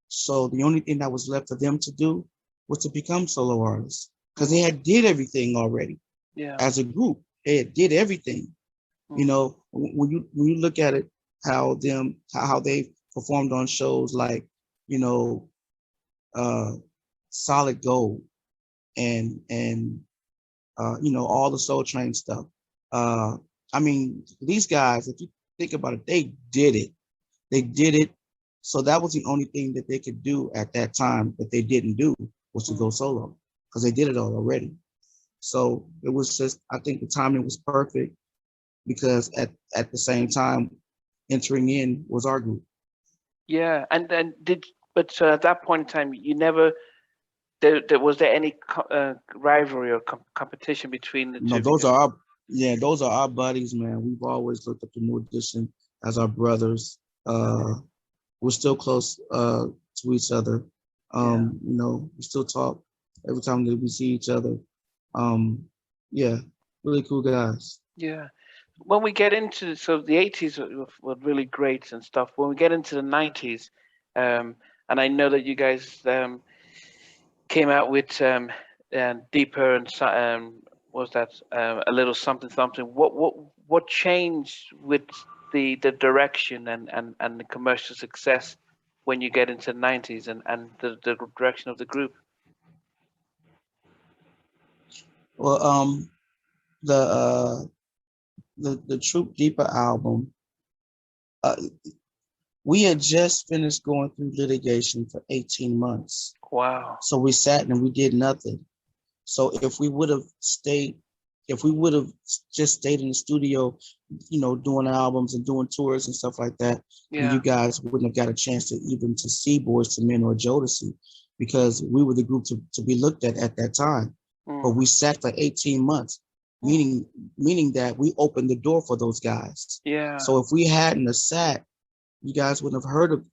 So the only thing that was left for them to do was to become solo artists because they mm, had did everything already yeah, as a group. They had did everything. mm, When you look at it, how they performed on shows like, you know, uh, Solid Gold and all the Soul Train stuff. Uh, I mean, these guys, if you think about it, they did it. They did it. So that was the only thing that they could do at that time that they didn't do was to go mm. solo because they did it all already. So it was just, I think the timing was perfect because at the same time, entering in was our group. Yeah. And did but at that point in time, you never there was there any rivalry or competition between the No, two because those are our buddies, man. We've always looked up to New Edition as our brothers. okay, We're still close to each other. yeah, We still talk every time that we see each other. Um, yeah, really cool guys. yeah. When we get into so the 80s were really great and stuff. When we get into the 90s, um, and I know that you guys came out with deeper and what was that a little something something. What changed with the direction and the commercial success when you get into the 90s and the direction of the group? Well, the the Troop Deeper album, uh, we had just finished going through litigation for 18 months. Wow. So we sat and we did nothing. So if we would have stayed if we would have just stayed in the studio, doing albums and doing tours and stuff like that, then Yeah. you guys wouldn't have got a chance to even to see Boyz II Men or Jodeci, because we were the group to be looked at that time. But Mm. we sat for 18 months, meaning that we opened the door for those guys. Yeah. So if we hadn't have sat, you guys wouldn't have heard of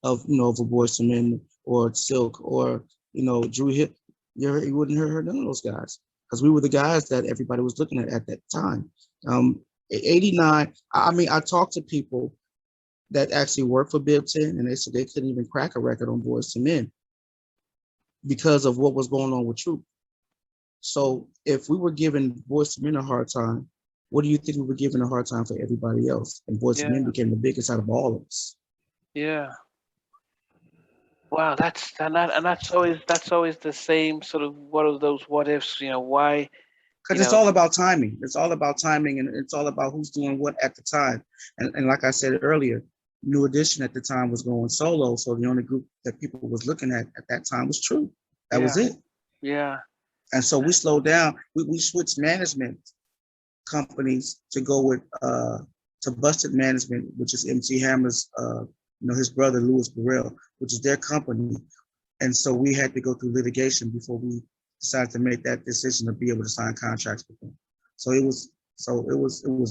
of a Boyz II Men or Silk or Drew Hill. You wouldn't have heard none of those guys, because we were the guys that everybody was looking at that time. 89. I mean, I talked to people that actually worked for Bib 10, and they said they couldn't even crack a record on Boyz II Men because of what was going on with Troop. So if we were giving Boyz II Men a hard time, what do you think we were giving a hard time for everybody else? And Boyz II Men became the biggest out of all of us. Yeah. Wow, that's always the same sort of one of those what ifs, why, Because it's all about timing. It's all about timing, and it's all about who's doing what at the time. And like I said earlier, New Edition at the time was going solo, so the only group that people was looking at that time was True. That was it. Yeah. And so we slowed down. We switched management companies to go with to Busted Management, which is MC Hammer's his brother Louis Burrell, which is their company. And so we had to go through litigation before we decided to make that decision to be able to sign contracts with them. So it was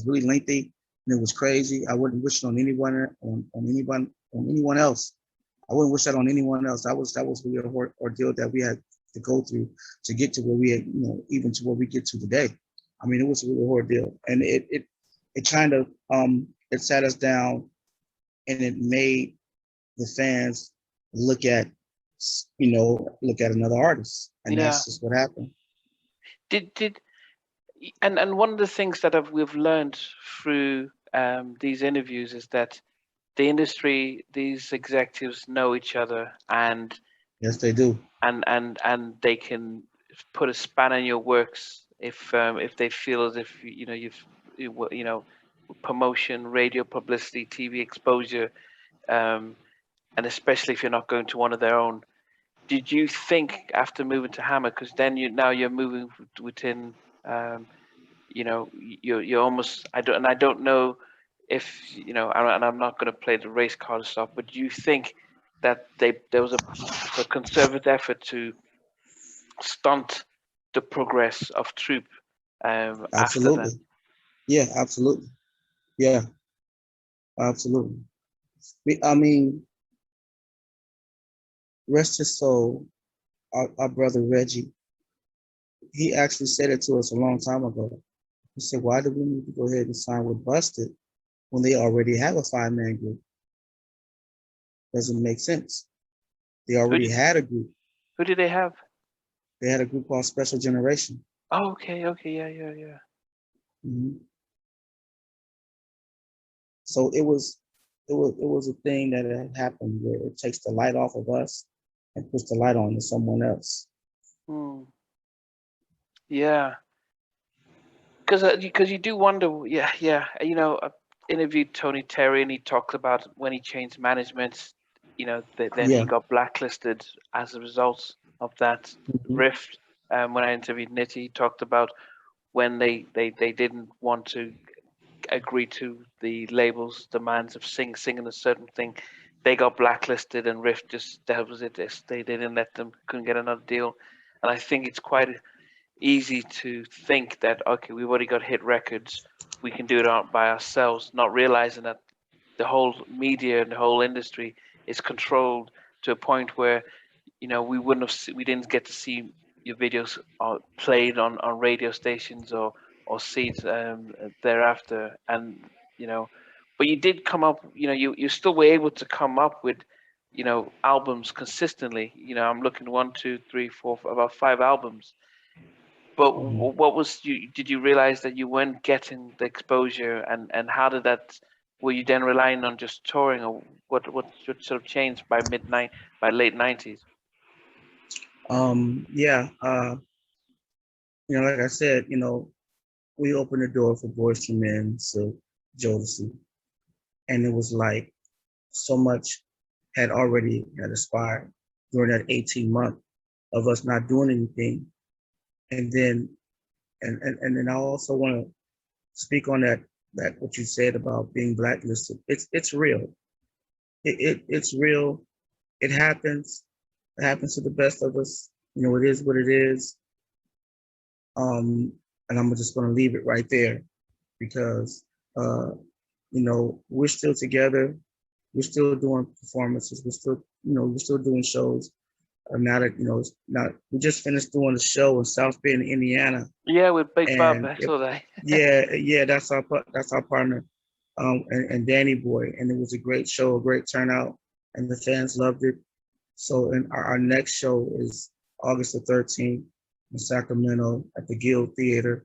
really lengthy, and it was crazy. I wouldn't wish it on anyone else. I wouldn't wish that on anyone else. That was really an ordeal that we had to go through to get to where we had, even to where we get to today. I mean, it was a really ordeal, and it kind of it sat us down, and it made the fans look at another artist, and that's just what happened. And one of the things that we've learned through these interviews is that the industry, these executives know each other, and yes, they do, and they can put a span in your works if they feel as if promotion, radio publicity, TV exposure, and especially if you're not going to one of their own. Did you think after moving to Hammer, because then you're moving within, you're almost, I don't know if and I'm not going to play the race card stuff, but do you think that there was a concerted effort to stunt the progress of Troop after that? Yeah, absolutely. Yeah, absolutely. I mean, rest his soul, our brother Reggie, he actually said it to us a long time ago. He said, why do we need to go ahead and sign with Busted when they already have a 5-man group? Doesn't make sense. They already had a group. Who did they have? They had a group called Special Generation. Oh, okay, yeah. Mm-hmm. So it was a thing that had happened where it takes the light off of us and puts the light on to someone else. Yeah. Because you do wonder, yeah. I interviewed Tony Terry, and he talks about when he changed management, then he got blacklisted as a result of that rift. When I interviewed Nitty, he talked about when they didn't want to agree to the label's demands of singing a certain thing, they got blacklisted, and Rift that was it. They didn't let them, couldn't get another deal. And I think it's quite easy to think that, okay, we've already got hit records, we can do it by ourselves, not realizing that the whole media and the whole industry is controlled to a point where we didn't get to see your videos played on radio stations or seeds thereafter. And but you did come up, you still were able to come up with albums consistently. I'm looking 1, 2, 3, 4, about 5 albums. But did you realize that you weren't getting the exposure, and how did that, were you then relying on just touring, or what sort of changed by late 90s? Like I said, we opened the door for Boyz II Men, so Jodeci, and it was like so much had expired during that 18 month of us not doing anything. And then And then I also want to speak on that what you said about being blacklisted. It's real. It's real. It happens. It happens to the best of us. It is what it is. And I'm just going to leave it right there because uh, we're still together. We're still doing performances. We're still doing shows. Now that it's not, we just finished doing a show in South Bend, Indiana. Yeah, with Big Bob, And I saw that. yeah, that's our partner, and Danny Boy, and it was a great show, a great turnout, and the fans loved it. So, and our next show is August the 13th in Sacramento at the Guild Theater.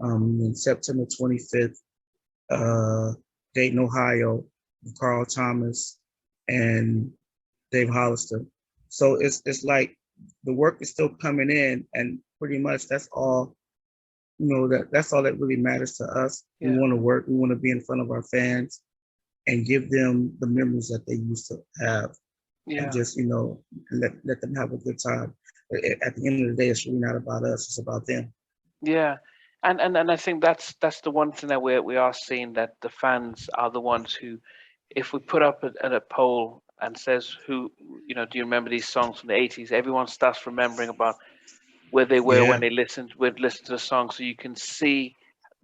In September 25th, Dayton, Ohio, with Carl Thomas and Dave Hollister. So it's like the work is still coming in, and pretty much that's all. That's all that really matters to us. Yeah. We want to work. We want to be in front of our fans and give them the memories that they used to have, Yeah. and just let them have a good time. At the end of the day, it's really not about us. It's about them. Yeah. And I think that's the one thing that we are seeing, that the fans are the ones who, if we put up a poll and says who, do you remember these songs from the 80s, everyone starts remembering about where they were when Yeah. they listened to the song. So you can see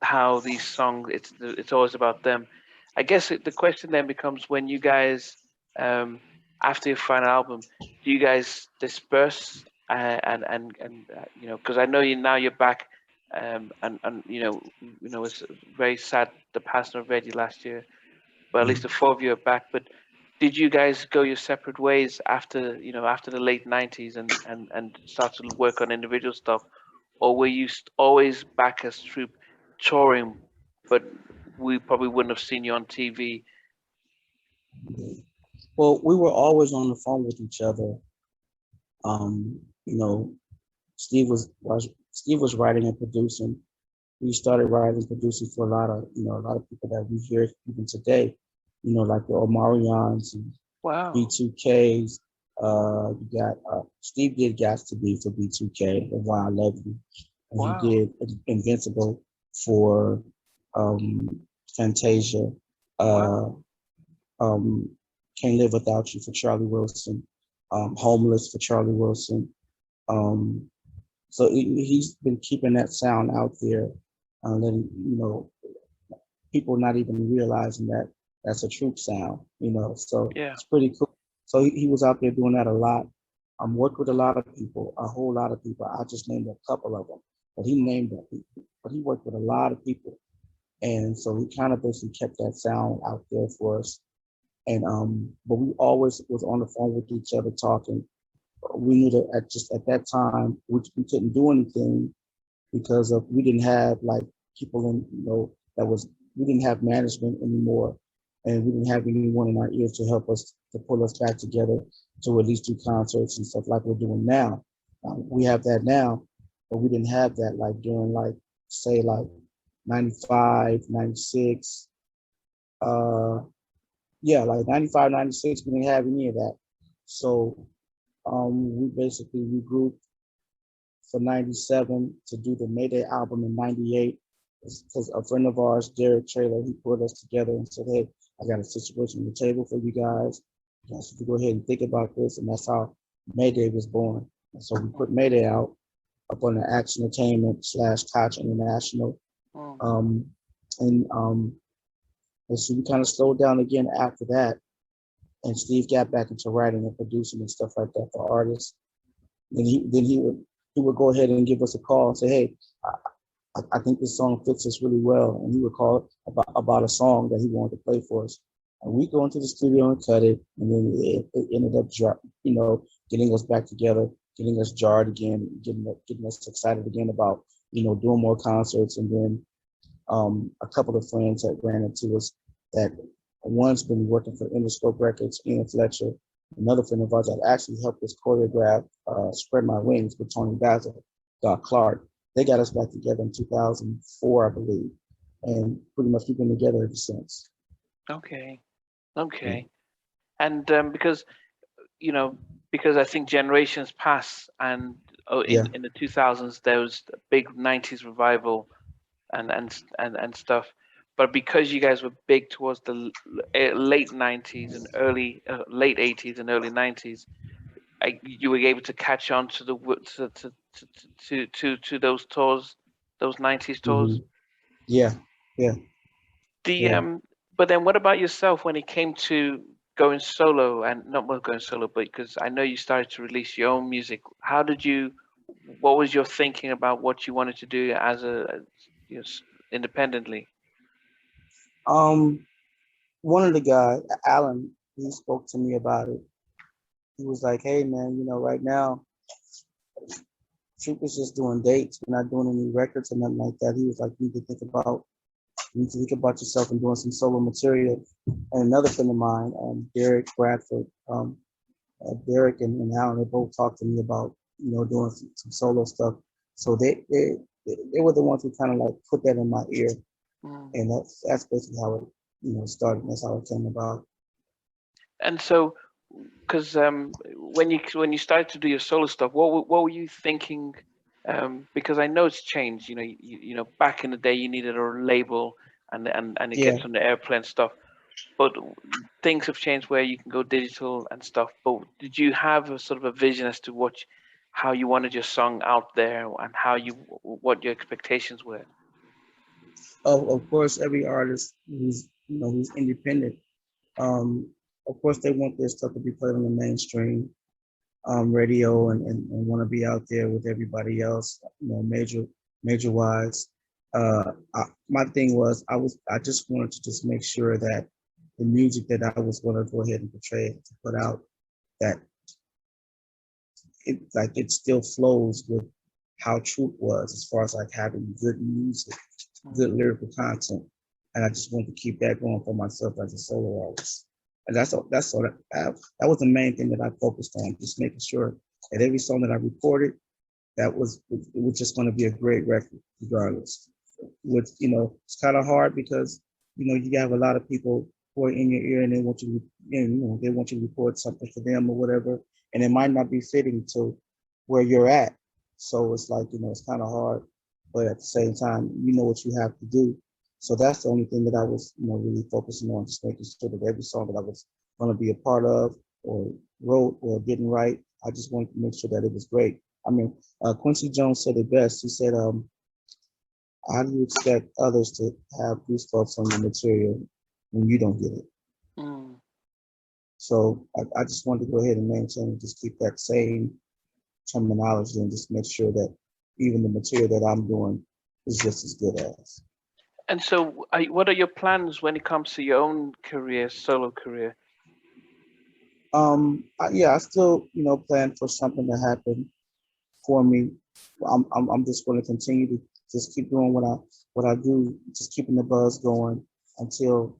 how these songs, it's always about them. I guess the question then becomes, when you guys, after your final album, do you guys disperse, and because I know you're back, and it's very sad the passing of Reggie last year, but at least the four of you are back. But did you guys go your separate ways after after the late 90s, and start to work on individual stuff, or were you always back as troupe touring, but we probably wouldn't have seen you on TV? Well, we were always on the phone with each other. Um, you know, Steve was writing and producing. We started writing and producing for a lot of people that we hear even today. Like the Omarions and Wow. B2Ks. You got Steve did Got to Be for B2K and Why I Love You, and he Wow. did Invincible for Fantasia. Wow. Um, Can't Live Without You for Charlie Wilson. Homeless for Charlie Wilson. Um, so he's been keeping that sound out there, letting people not even realizing that that's a true sound. So Yeah. it's pretty cool. So he was out there doing that a lot. Worked with a lot of people, a whole lot of people. I just named a couple of them, but he named them. But he worked with a lot of people, and so he kind of basically kept that sound out there for us. And but we always was on the phone with each other talking. We knew that at that time we couldn't do anything because of we didn't have like people in that was we didn't have management anymore, and we didn't have anyone in our ears to help us to pull us back together to at least do concerts and stuff like we're doing now. We have that now, but we didn't have that like during like say like 95, 96. Yeah, like 95, 96, we didn't have any of that. So we basically regrouped for 97 to do the Mayday album in 98, because a friend of ours, Derek Traylor, he put us together and said, hey, I got a situation on the table for you guys. You guys have to go ahead and think about this. And that's how Mayday was born. And so we put Mayday out up on the Action Entertainment / Koch International. Mm. And so we kind of slowed down again after that. And Steve got back into writing and producing and stuff like that for artists. Then he would go ahead and give us a call and say, hey, I think this song fits us really well. And he would call about a song that he wanted to play for us. And we go into the studio and cut it. And then it ended up, getting us back together, getting us jarred again, getting us excited again about, doing more concerts. And then a couple of friends that ran into us that one's been working for Interscope Records, Ian Fletcher, another friend of ours that actually helped us choreograph Spread My Wings with Tony Basil, Doc Clark. They got us back together in 2004, I believe. And pretty much we've been together ever since. Okay. Okay. And because I think generations pass, and Yeah. in the 2000s there was a big 90s revival and stuff. But because you guys were big towards the late 90s and early late 80s and early 90s, you were able to catch on to the to those tours, those 90s Hmm. tours. Yeah. Yeah. The Yeah. but then what about yourself when it came to going solo, and not well going solo, but because I know you started to release your own music. How did you? What was your thinking about what you wanted to do as you know, independently? Um, one of the guys, Alan, he spoke to me about it. He was like, "Hey, man, right now, Troop is just doing dates. We're not doing any records or nothing like that." He was like, you need to think about yourself and doing some solo material." And another friend of mine, Derek Bradford, Derek and Alan, they both talked to me about, doing some solo stuff. So they were the ones who kind of like put that in my ear, Mm. and that's basically how it, started. That's how it came about. And so, because when you started to do your solo stuff, what were you thinking? Because I know it's changed. Back in the day, you needed a label and it Yeah. gets on the airplane stuff. But things have changed where you can go digital and stuff. But did you have a sort of a vision as to how you wanted your song out there and what your expectations were? Of course, every artist who's independent, um, of course, they want their stuff to be played on the mainstream radio and want to be out there with everybody else, major wise. My thing was I just wanted to just make sure that the music that I was going to go ahead and portray to put out, that it still flows with how Troop was, as far as like having good music, good lyrical content, and I just wanted to keep that going for myself as a solo artist. And that was the main thing that I focused on, just making sure that every song that I recorded, it was just going to be a great record, regardless. It's kind of hard because you have a lot of people who are in your ear and they want you to, they want you to record something for them or whatever, and it might not be fitting to where you're at. So it's like, it's kind of hard, but at the same time, you know what you have to do. So that's the only thing that I was, really focusing on, just making sure that every song that I was going to be a part of or wrote or didn't write, I just wanted to make sure that it was great. I mean, Quincy Jones said it best. He said, how do you expect others to have goosebumps on the material when you don't get it? Mm. So I just wanted to go ahead and maintain and just keep that same terminology and just make sure that even the material that I'm doing is just as good as. And so, what are your plans when it comes to your own career, solo career? Yeah, I still, plan for something to happen for me. I'm just going to continue to just keep doing what I do, just keeping the buzz going until,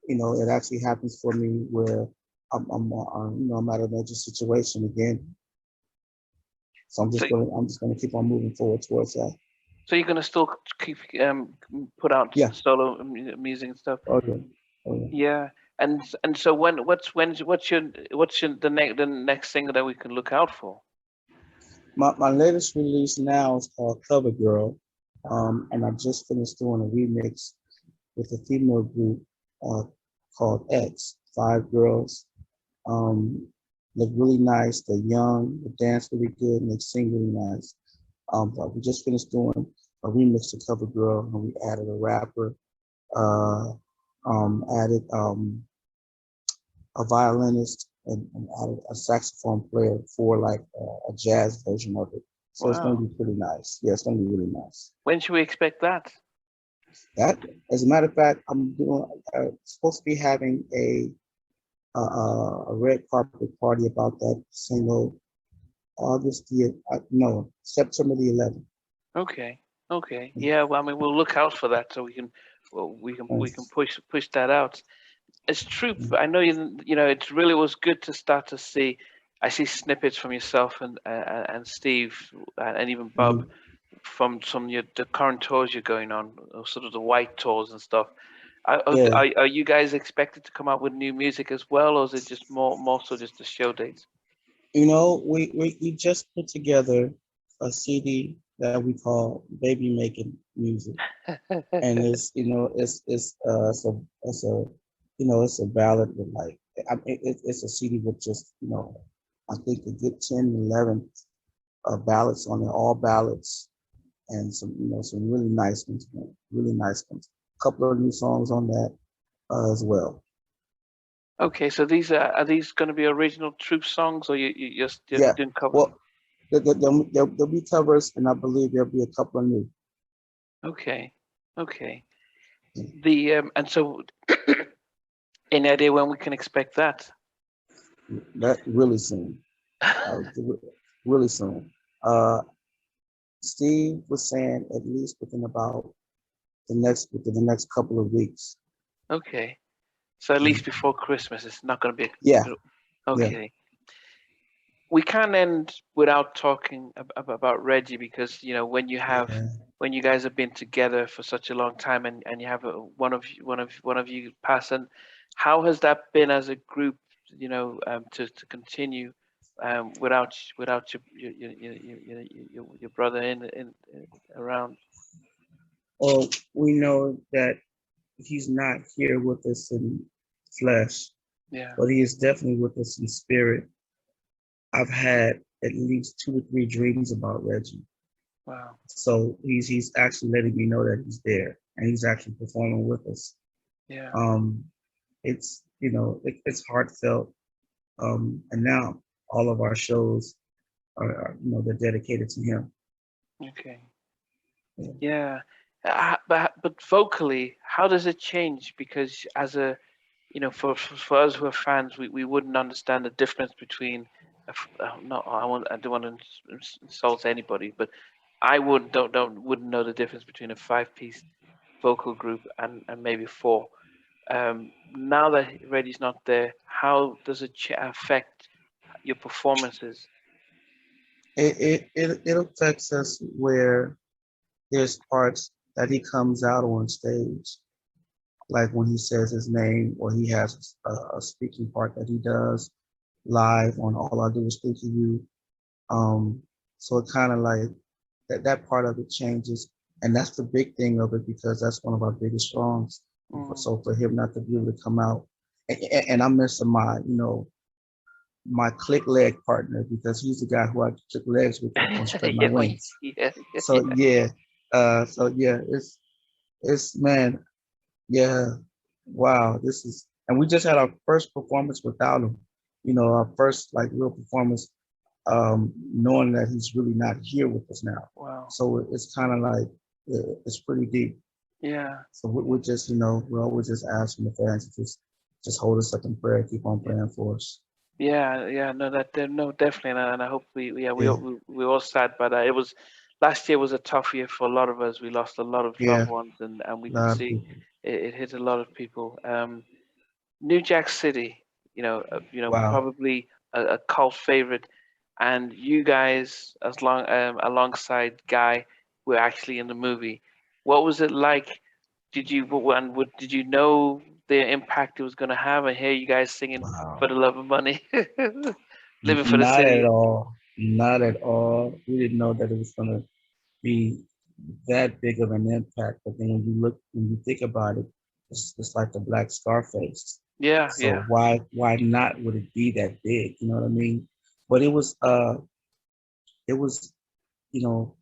it actually happens for me where I'm out of major situation again. So So, I'm just gonna keep on moving forward towards that. so you're gonna still keep put out Yeah. solo music and stuff? Oh yeah. Oh yeah. Yeah. And so what's your the next single that we can look out for? My latest release now is called Cover Girl, and I just finished doing a remix with a female group uh, called X. Five girls. Um, look really nice. They're young. They dance really good, and they sing really nice. But we just finished doing a remix to Cover Girl, and we added a rapper, uh, added a violinist, and added a saxophone player for like a jazz version of it. So it's going to Wow. be pretty nice. Yeah, it's going to be really nice. When should we expect that? That, as a matter of fact, I'm doing supposed to be having a red carpet party about that single no, September the 11th. Okay. Okay. Yeah. Well, I mean, we'll look out for that so we can, well, we can Yes. push that out. It's true. I know it really was good to start to see. I see snippets from yourself and Steve and even Bob Mhm. from some of the current tours you're going on, or sort of the white tours and stuff. Yeah. Are you guys expected to come out with new music as well, or is it just more so just the show dates? We just put together a CD that we call Baby Making Music, and it's it's a ballad with like it's a CD with just I think a good 10, 11 ballads on it, all ballads, and some really nice ones, man, really nice ones. A couple of new songs on that as well. Okay, so are these going to be original troop songs, or you're Yeah, doing covers? well, there'll be covers, and I believe there'll be a couple of new. Okay, okay. The and so, any idea when we can expect that? That really soon, uh, really soon. Uh, Steve was saying at least within the next couple of weeks. Okay, so at least Mhm. before Christmas, it's not going to be. Yeah, yeah, Okay. We can't end without talking about Reggie, because yeah. when you guys have been together for such a long time, and you have one of you pass, and how has that been as a group, to continue without your brother in around? Well, we know that he's not here with us in flesh, Yeah. but he is definitely with us in spirit. I've had at least 2 or 3 dreams about Reggie. Wow. So he's actually letting me know that he's there and he's actually performing with us. Yeah. It's it's heartfelt. And now all of our shows are they're dedicated to him. Okay. Yeah. Yeah. But vocally, how does it change? Because as a for us who are fans, we wouldn't understand the difference between no, I don't want to insult anybody, but I wouldn't know the difference between a 5-piece vocal group and maybe 4. Now that Reddy's not there, how does it affect your performances? It affects us where there's parts that he comes out on stage, like when he says his name, or he has a speaking part that he does live on All I Do Is Think of You. So it kind of like that part of it changes, and that's the big thing of it because that's one of our biggest songs. Mm. So for him not to be able to come out, and I'm missing my click leg partner because he's the guy who I click legs with on Spread My Yeah, Wings. yeah, So yeah, it's man, yeah, wow, this is, and we just had our first performance without him. Our first like real performance, knowing that he's really not here with us now. wow, So it's kind of like it's pretty deep. yeah. So we're just we're always just asking the fans to just hold us up in prayer, keep on praying for us. Yeah, yeah, no, no, definitely, and I hope Yeah, we all sad by that. It was last year was a tough year for a lot of us. We lost a lot of loved yeah, ones, and we a could lot of see people. it hit a lot of people. New Jack City, Wow. probably a cult favorite, and you guys, alongside Guy, were actually in the movie. What was it like? Did you know the impact it was going to have, and hear you guys singing Wow. "For the Love of Money," living for the Not at city? all. Not at all. We didn't know that it was gonna be that big of an impact. But then when you think about it, it's like the Black Scarface. Yeah, So yeah. why not would it be that big? You know what I mean? But it was you know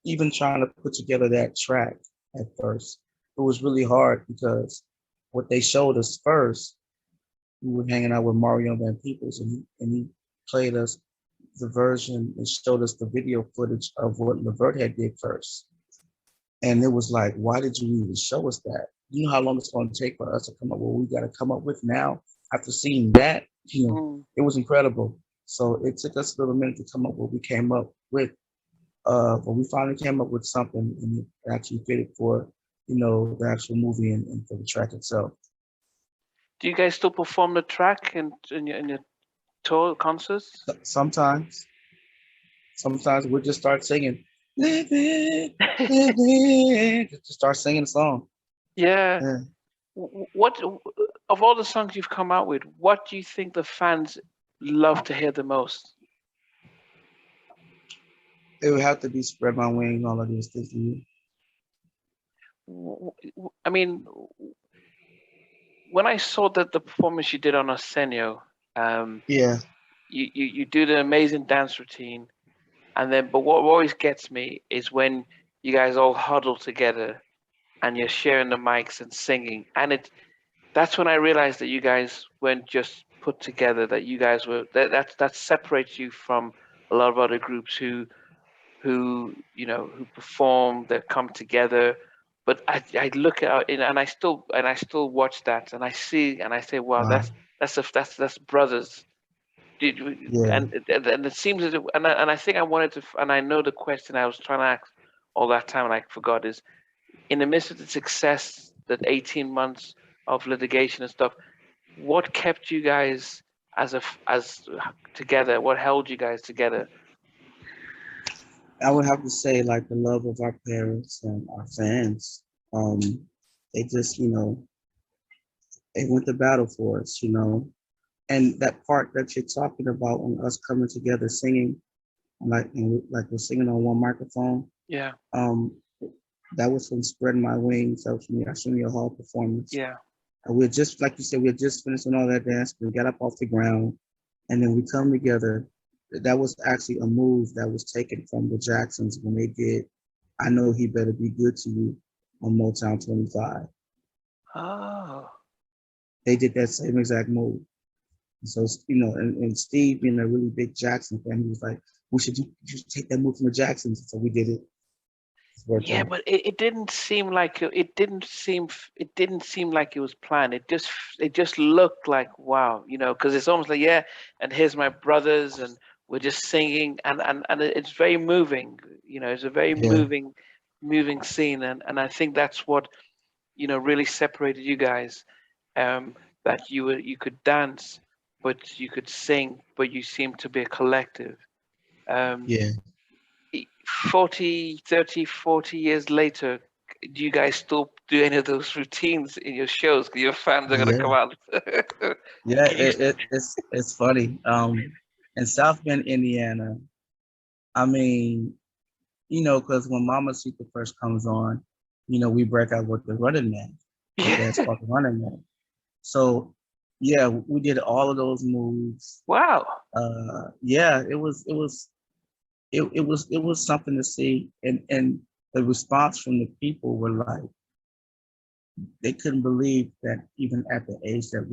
even trying to put together that track at first, it was really hard because what they showed us first, we were hanging out with Mario Van Peebles, and he played us the version and showed us the video footage of what Levert had did first. And it was like, why did you even show us that? You know how long it's going to take for us to come up with what we got to come up with now after seeing that? Mm. It was incredible. So it took us a little minute to come up with what we came up with. But we finally came up with something and it actually fitted for, the actual movie and for the track itself. Do you guys still perform the track in your tour concerts? Sometimes we'll just start singing, living, living, just start singing a song. Yeah. Yeah. What of all the songs you've come out with, what do you think the fans love to hear the most? It would have to be Spread My Wings, All of This This You. I mean, when I saw that the performance you did on Arsenio, Yeah. you do the amazing dance routine, and then but what always gets me is when you guys all huddle together and you're sharing the mics and singing, and that's when I realized that you guys weren't just put together, that you guys were that separates you from a lot of other groups who perform, that come together. But I look at it and I still watch that and I see and I say, wow, Uh, that's brothers. yeah. And it seems as if, and I think I wanted to, and I know the question I was trying to ask all that time and I forgot is, in the midst of the success, that 18 months of litigation and stuff, what kept you guys as together? What held you guys together? I would have to say like the love of our parents and our fans. Um, they just, they went to battle for us, And that part that you're talking about on us coming together singing, like we're singing on one microphone, Yeah, um, that was from Spreading My Wings. That was from the Arsenio Hall performance. yeah. And we're just, like you said, we're just finishing all that dance. We got up off the ground and then we come together. That was actually a move that was taken from the Jacksons when they did I Know He Better Be Good to You on Motown 25. Oh, They did that same exact move. And so, and Steve being a really big Jackson fan, he was like, you should take that move from the Jacksons. So we did it. It's worked yeah, out. but it didn't seem like it didn't seem like it was planned. It just looked like, wow, because it's almost like, yeah, and here's my brothers and we're just singing and it's very moving. It's a very Yeah, moving scene, and I think that's what really separated you guys. That you could dance, but you could sing, but you seemed to be a collective. Um, yeah, 40, 30, 40 years later, do you guys still do any of those routines in your shows? 'Cause your fans are gonna yeah, come out. yeah. Can you? It's funny. In South Bend, Indiana, I mean, because when Mama Super first comes on, we break out with the Running Man, the dance Yeah. called the Running Man. So, yeah, we did all of those moves. Wow. Yeah, it was something to see, and the response from the people were like they couldn't believe that even at the age that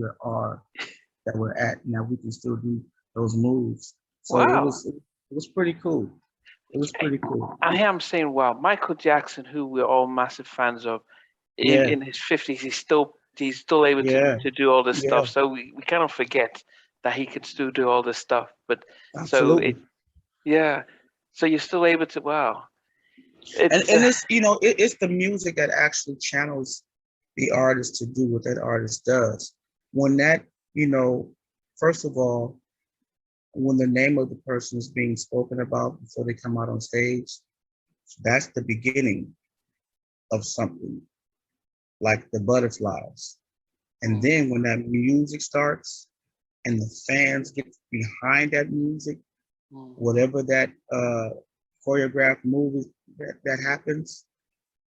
we're at now, we can still do those moves. So Wow. it was pretty cool. It was I, pretty cool. I am saying, wow, Michael Jackson, who we're all massive fans of, Yeah, in his 50s, he's still able to yeah, to do all this yeah, stuff. So we kind of forget that he could still do all this stuff. But so absolutely. yeah, so you're still able to, wow. And It's and it's it's the music that actually channels the artist to do what that artist does. When that, you know, first of all, when the name of the person is being spoken about before they come out on stage, that's the beginning of something like the butterflies. And mm, then when that music starts and the fans get behind that music, mm, whatever that choreographed move is that happens,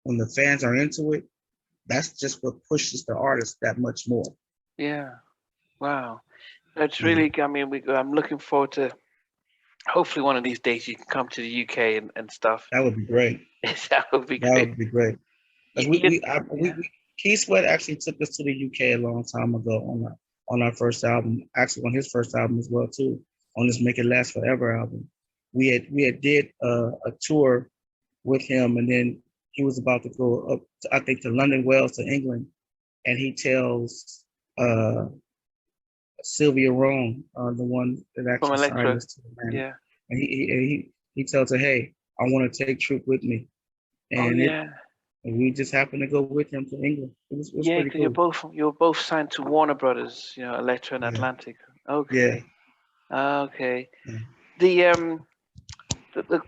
when the fans are into it, that's just what pushes the artist that much more. yeah, wow. That's Yeah, really, I mean, I'm looking forward to, hopefully one of these days you can come to the UK and stuff. that would be great. That would be That great. would be great. Because You, you, Keith Sweat actually took us to the UK a long time ago on our first album. Actually, on his first album as well too. On this Make It Last Forever album, we had did a tour with him, and then he was about to go up, I think, to London, Wales, to England, and he tells Sylvia Rome, the one that from actually signed Electra, us to the band, yeah. and he tells her, "Hey, I want to take Troop with me," Oh and yeah, we just happened to go with him to England. It was yeah. pretty Because cool. you're both signed to Warner Brothers, Electra and Yeah, Atlantic. yeah, Okay, okay. yeah. The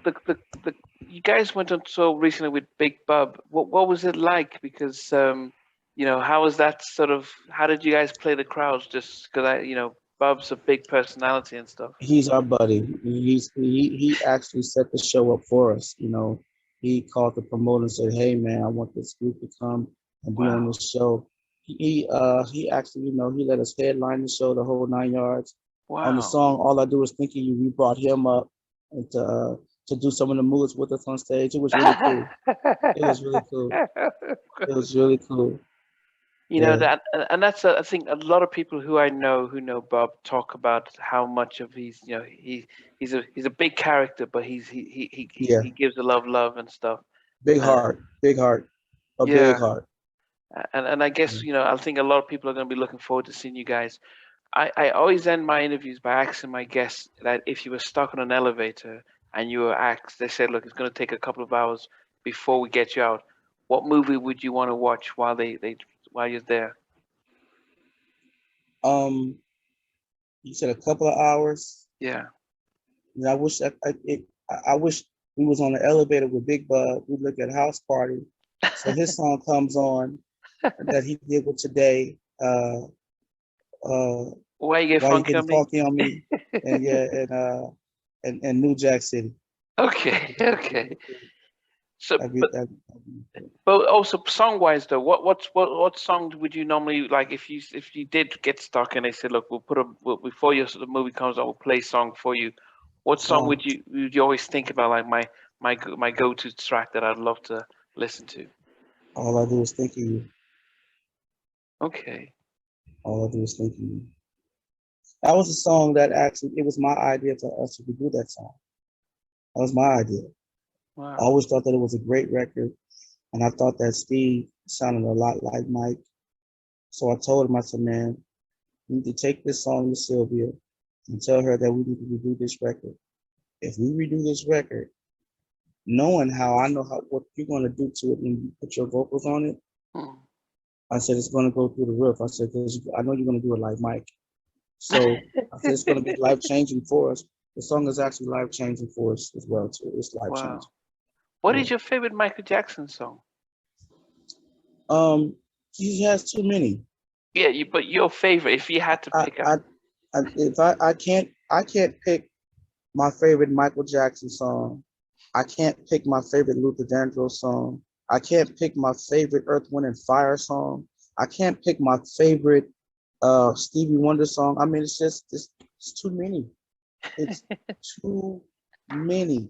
the you guys went on so recently with Big Bub. What was it like? Because how was that sort of? How did you guys play the crowds? Just because Bob's a big personality and stuff. He's our buddy. He actually set the show up for us. You know, he called the promoter and said, "Hey man, I want this group to come and be on Wow. this show." He actually, you know, he let us headline the show, the whole 9 yards. On the Wow. song "All I Do Is Think of You," we brought him up and to do some of the moves with us on stage. It was really cool. It was really cool. It was really cool. You know Yeah, that, and that's I think a lot of people who I know who know Bob talk about how much of he's a big character, but yeah. he gives a lot of love and stuff. Uh, Big heart, a big yeah, heart. and I guess I think a lot of people are going to be looking forward to seeing you guys. I always end my interviews by asking my guests that if you were stuck on an elevator and you were asked, they said, look, it's going to take a couple of hours before we get you out. What movie would you want to watch while while you're there? Um, you said a couple of hours. Yeah. And I wish we was on the elevator with Big Bud. We look at House Party. So his song comes on that he did with Today. Uh, Why you get Why You funky Getting on me? Funky on Me? And yeah, and New Jack City. Okay, okay. So, That'd be, but that but also song-wise though, what song would you normally like if you did get stuck and they said, look, before the movie comes on, we'll play a song for you. What song song. would you always think about, like my go-to track that I'd love to listen to? All I do is think of you. Okay. All I do is think of you. That was a song that actually it was my idea for us to do that song. That was my idea. I Wow. always thought that it was a great record, and I thought that Steve sounded a lot like Mike. So I told him, I said, man, we need to take this song to Sylvia and tell her that we need to redo this record. If we redo this record, knowing how I know what you're going to do to it when you put your vocals on it, Hmm. I said it's going to go through the roof. I said, because I know you're going to do it like Mike. So I said it's going to be life changing for us. The song is actually life changing for us as well too. It's life Wow. changing. What Yeah. is your favorite Michael Jackson song? Um, he has too many. Yeah, but your favorite, if you had to I, pick out. I, if I can't pick my favorite Michael Jackson song. I can't pick my favorite Luther Vandross song. I can't pick my favorite Earth, Wind, and Fire song. I can't pick my favorite Stevie Wonder song. I mean, it's too many. It's too many.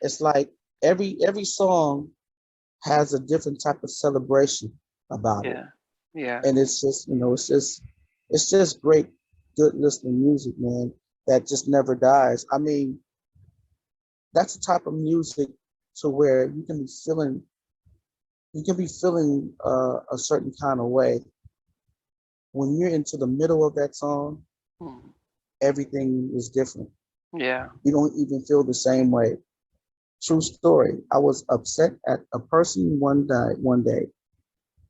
It's like every song has a different type of celebration about it, Yeah, yeah, and it's just it's just great, good listening music, man. That just never dies. I mean, that's the type of music to where you can be feeling a certain kind of way when you're into the middle of that song. hmm, Everything is different. yeah, You don't even feel the same way. True story. I was upset at a person one day,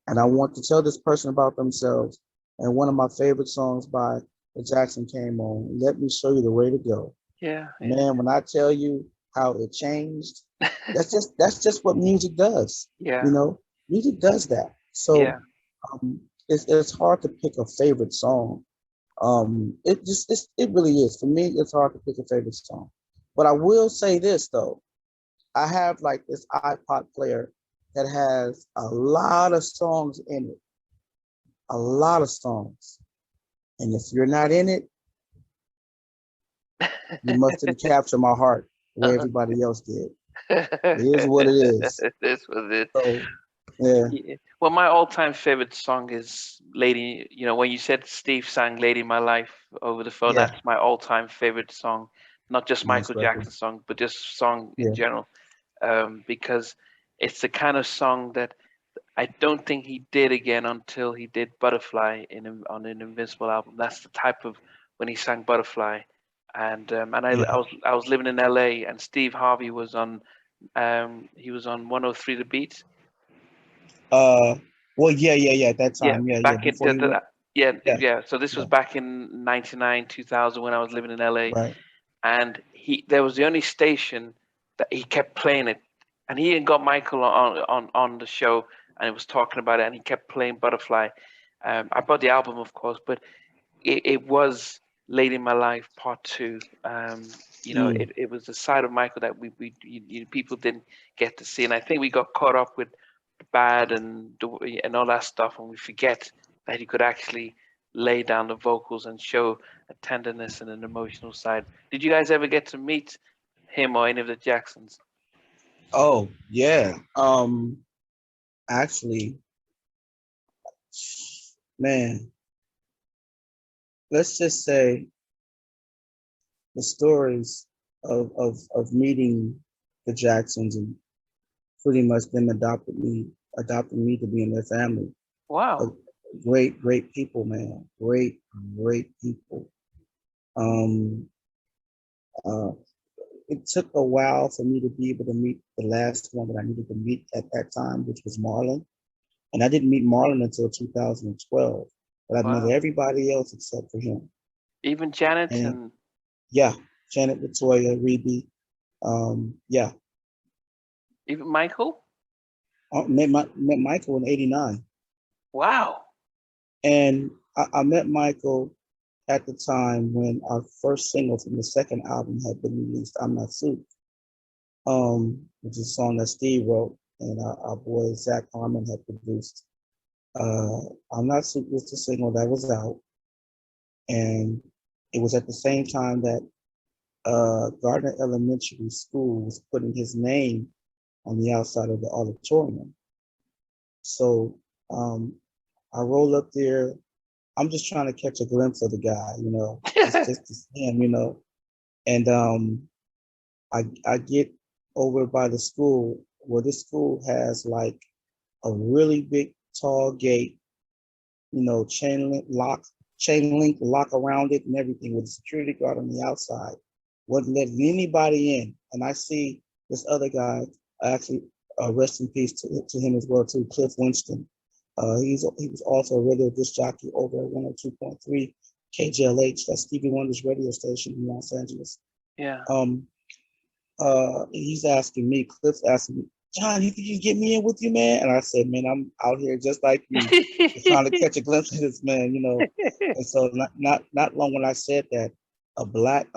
and I want to tell this person about themselves. And one of my favorite songs by the Jackson came on. Let me show you the way to go. yeah, yeah, Man, when I tell you how it changed, that's just what music does. You yeah, know, music does that. yeah, So it's hard to pick a favorite song. It really is for me. It's hard to pick a favorite song. But I will say this though, I have like this iPod player that has a lot of songs in it, a lot of songs. And if you're not in it, you mustn't capture my heart the way everybody else did. It is what it is. This was it. So yeah, Yeah. Well, my all-time favorite song is Lady. You know, when you said Steve sang "Lady in My Life" over the phone, yeah, that's my all-time favorite song. Not just nice Michael record. Jackson song, but just song in Yeah, general. Because it's the kind of song that I don't think he did again until he did Butterfly on an Invincible album. That's the type of when he sang Butterfly, and yeah. I was living in LA, and Steve Harvey was on he was on 103 The Beat. Uh, well, yeah. At that Yeah, time, yeah. back in Before he went, yeah, yeah, yeah. So this was yeah, back in 99, 2000 when I was living in LA, right. and there was the only station that he kept playing it, and he had got Michael on the show, and he was talking about it, and he kept playing Butterfly. I bought the album, of course, but it was Late in My Life Part Two. It was the side of Michael that people didn't get to see, and I think we got caught up with the bad and all that stuff, and we forget that he could actually lay down the vocals and show a tenderness and an emotional side. Did you guys ever get to meet him or any of the Jacksons? Oh yeah. Actually, man, let's just say the stories of meeting the Jacksons and pretty much them adopting me to be in their family. Wow. Great people, man. Great people. Um, uh, it took a while for me to be able to meet the last one that I needed to meet at that time, which was Marlon. And I didn't meet Marlon until 2012, but I've met Wow. everybody else except for him. Even Janet And and yeah, Janet, Latoya, Rebe, yeah. even Michael? Met Michael in '89. Wow. And I met Michael at the time when our first single from the second album had been released, I'm Not Suit, which is a song that Steve wrote and our boy Zach Harmon had produced. I'm Not Suit was the single that was out. And it was at the same time that Gardner Elementary School was putting his name on the outside of the auditorium. So I roll up there. I'm just trying to catch a glimpse of the guy, just to see him, And I get over by the school where this school has like a really big, tall gate, chain link lock around it and everything with a security guard on the outside. Wouldn't let anybody in. And I see this other guy, actually, rest in peace to him as well too, Cliff Winston. He was also a radio disc jockey over at 102.3 KJLH, that's Stevie Wonder's radio station in Los Angeles. Yeah. He's asking me, Cliff's asking me, John, you think you can get me in with you, man? And I said, man, I'm out here just like you, trying to catch a glimpse of this man, And so not long when I said that, a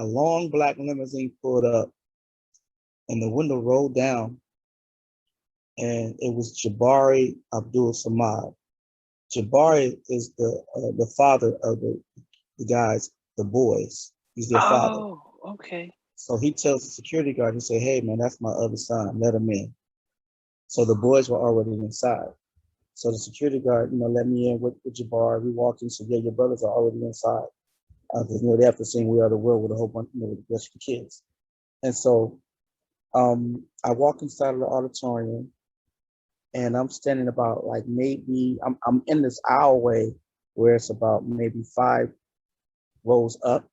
long black limousine pulled up and the window rolled down, and it was Jabari Abdul Samad. Jabari is the father of the guys, the boys. He's their father. Oh, okay. So he tells the security guard, he said, hey man, that's my other son, let him in. So the boys were already inside. So the security guard, let me in with Jabbar. We walked in, said, yeah, your brothers are already inside. Because they have to sing We Are the World with a whole bunch, with the rest of the kids. And so I walk inside of the auditorium, and I'm standing about like maybe I'm in this aisleway where it's about maybe 5 rows up,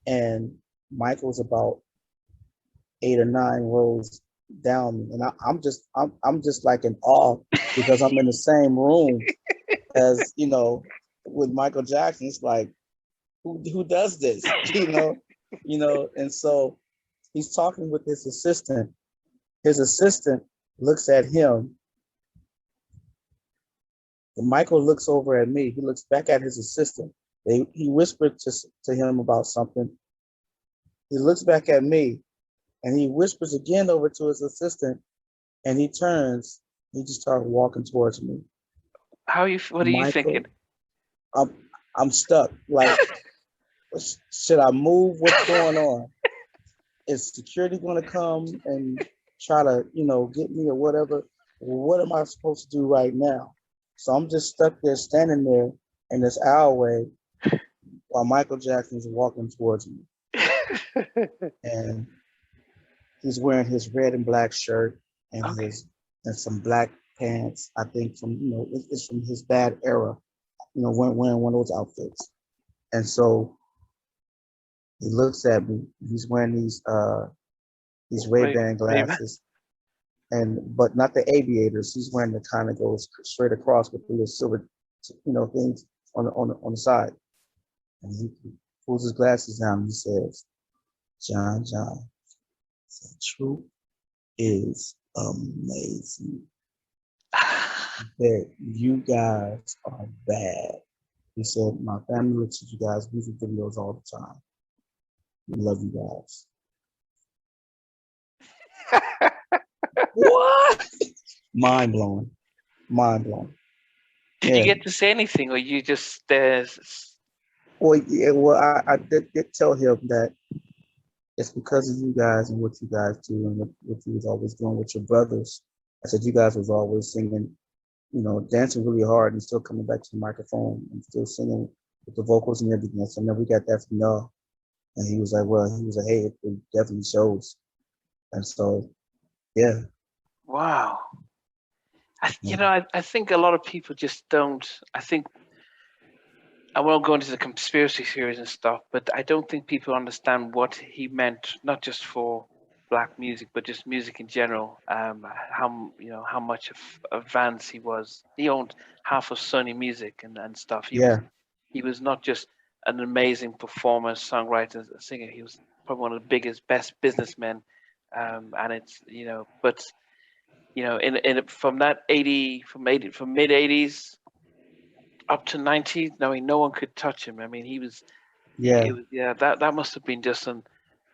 and Michael's about 8 or 9 rows down, and I'm just like in awe because I'm in the same room as with Michael Jackson. It's like who does this, and so he's talking with his assistant. His assistant looks at him. And Michael looks over at me. He looks back at his assistant. He whispered to him about something. He looks back at me, and he whispers again over to his assistant, and he turns. He just started walking towards me. What are you thinking? I'm stuck. Like, should I move? What's going on? Is security going to come and try to, get me or whatever? What am I supposed to do right now? So I'm just stuck there, standing there in this alleyway while Michael Jackson's walking towards me. And he's wearing his red and black shirt and Okay. and some black pants. I think from it's from his bad era. Wearing one of those outfits. And so he looks at me. He's wearing these Ray-Ban glasses, but not the aviators. He's wearing the kind that goes straight across with the little silver, things on the side. And he pulls his glasses down and he says, John, the truth is amazing. That you guys are bad. He said, my family looks at you guys' music videos all the time. We love you guys. What? Mind blowing. Mind blowing. Did you get to say anything, or you just Well, yeah, well, I did tell him that it's because of you guys and what you guys do and what you was always doing with your brothers. I said you guys was always singing, dancing really hard and still coming back to the microphone and still singing with the vocals and everything. So now we got that from y'all. And he was like, hey, it definitely shows. And so, yeah. Wow. I think a lot of people just don't. I won't go into the conspiracy theories and stuff, but I don't think people understand what he meant, not just for black music, but just music in general. How much of advance he was. He owned half of Sony Music and stuff. He was not just an amazing performer, songwriter, singer. He was probably one of the biggest, best businessmen. And it's but from that from mid 80s up to 90s, no one could touch him. I mean, he was that must have been just an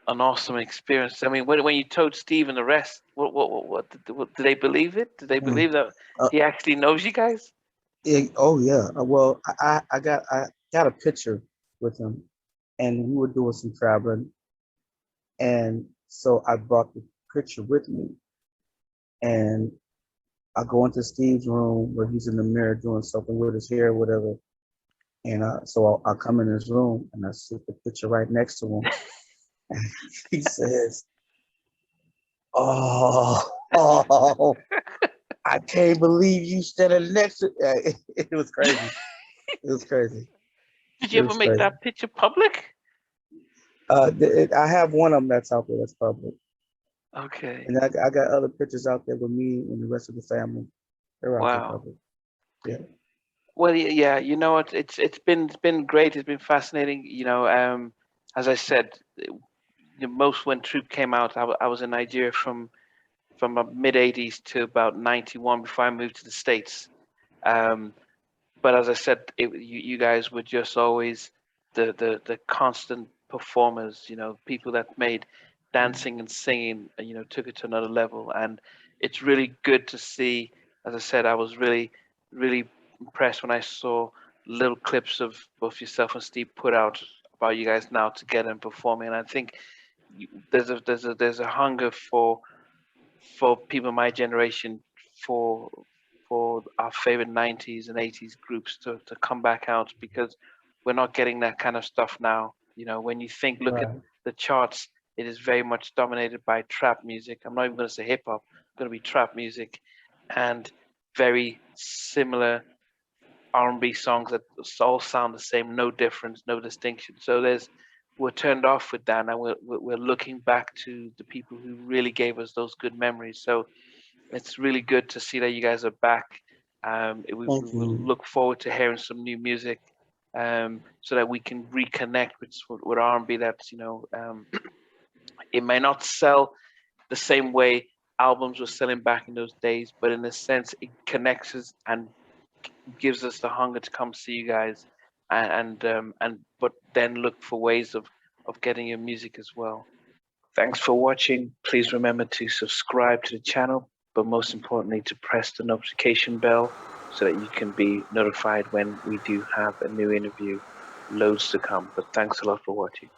awesome experience. I mean, when you told Steve and the rest, what did they believe it? Did they believe that he actually knows you guys? Oh yeah. Well, I got a picture with him, and we were doing some traveling, and so I brought the picture with me, and I go into Steve's room where he's in the mirror doing something with his hair, or whatever. And so I come in his room and I see the picture right next to him. And he says, "Oh, I can't believe you standing next to." It was crazy. It was crazy. Did you ever make that picture public? I have one of them that's out there that's public. Okay. And I got other pictures out there with me and the rest of the family. They're out there public. Yeah. Well, yeah, you know what? It's been great. It's been fascinating. As I said, most when Troop came out, I was in Nigeria from mid '80s to about '91 before I moved to the States. But as I said, you guys were just always the constant performers. People that made dancing and singing, took it to another level. And it's really good to see. As I said, I was really, really impressed when I saw little clips of both yourself and Steve put out about you guys now together and performing. And I think there's a hunger for people my generation for our favorite 90s and 80s groups to come back out, because we're not getting that kind of stuff now. When you look at the charts, it is very much dominated by trap music. I'm not even going to say hip hop, it's going to be trap music, and very similar R&B songs that all sound the same, no difference, no distinction. So we're turned off with that, and we're looking back to the people who really gave us those good memories. So it's really good to see that you guys are back. We will look forward to hearing some new music, so that we can reconnect with R&B. That's it may not sell the same way albums were selling back in those days, but in a sense, it connects us and gives us the hunger to come see you guys, but then look for ways of getting your music as well. Thanks for watching. Please remember to subscribe to the channel, but most importantly to press the notification bell so that you can be notified when we do have a new interview. Loads to come, but thanks a lot for watching.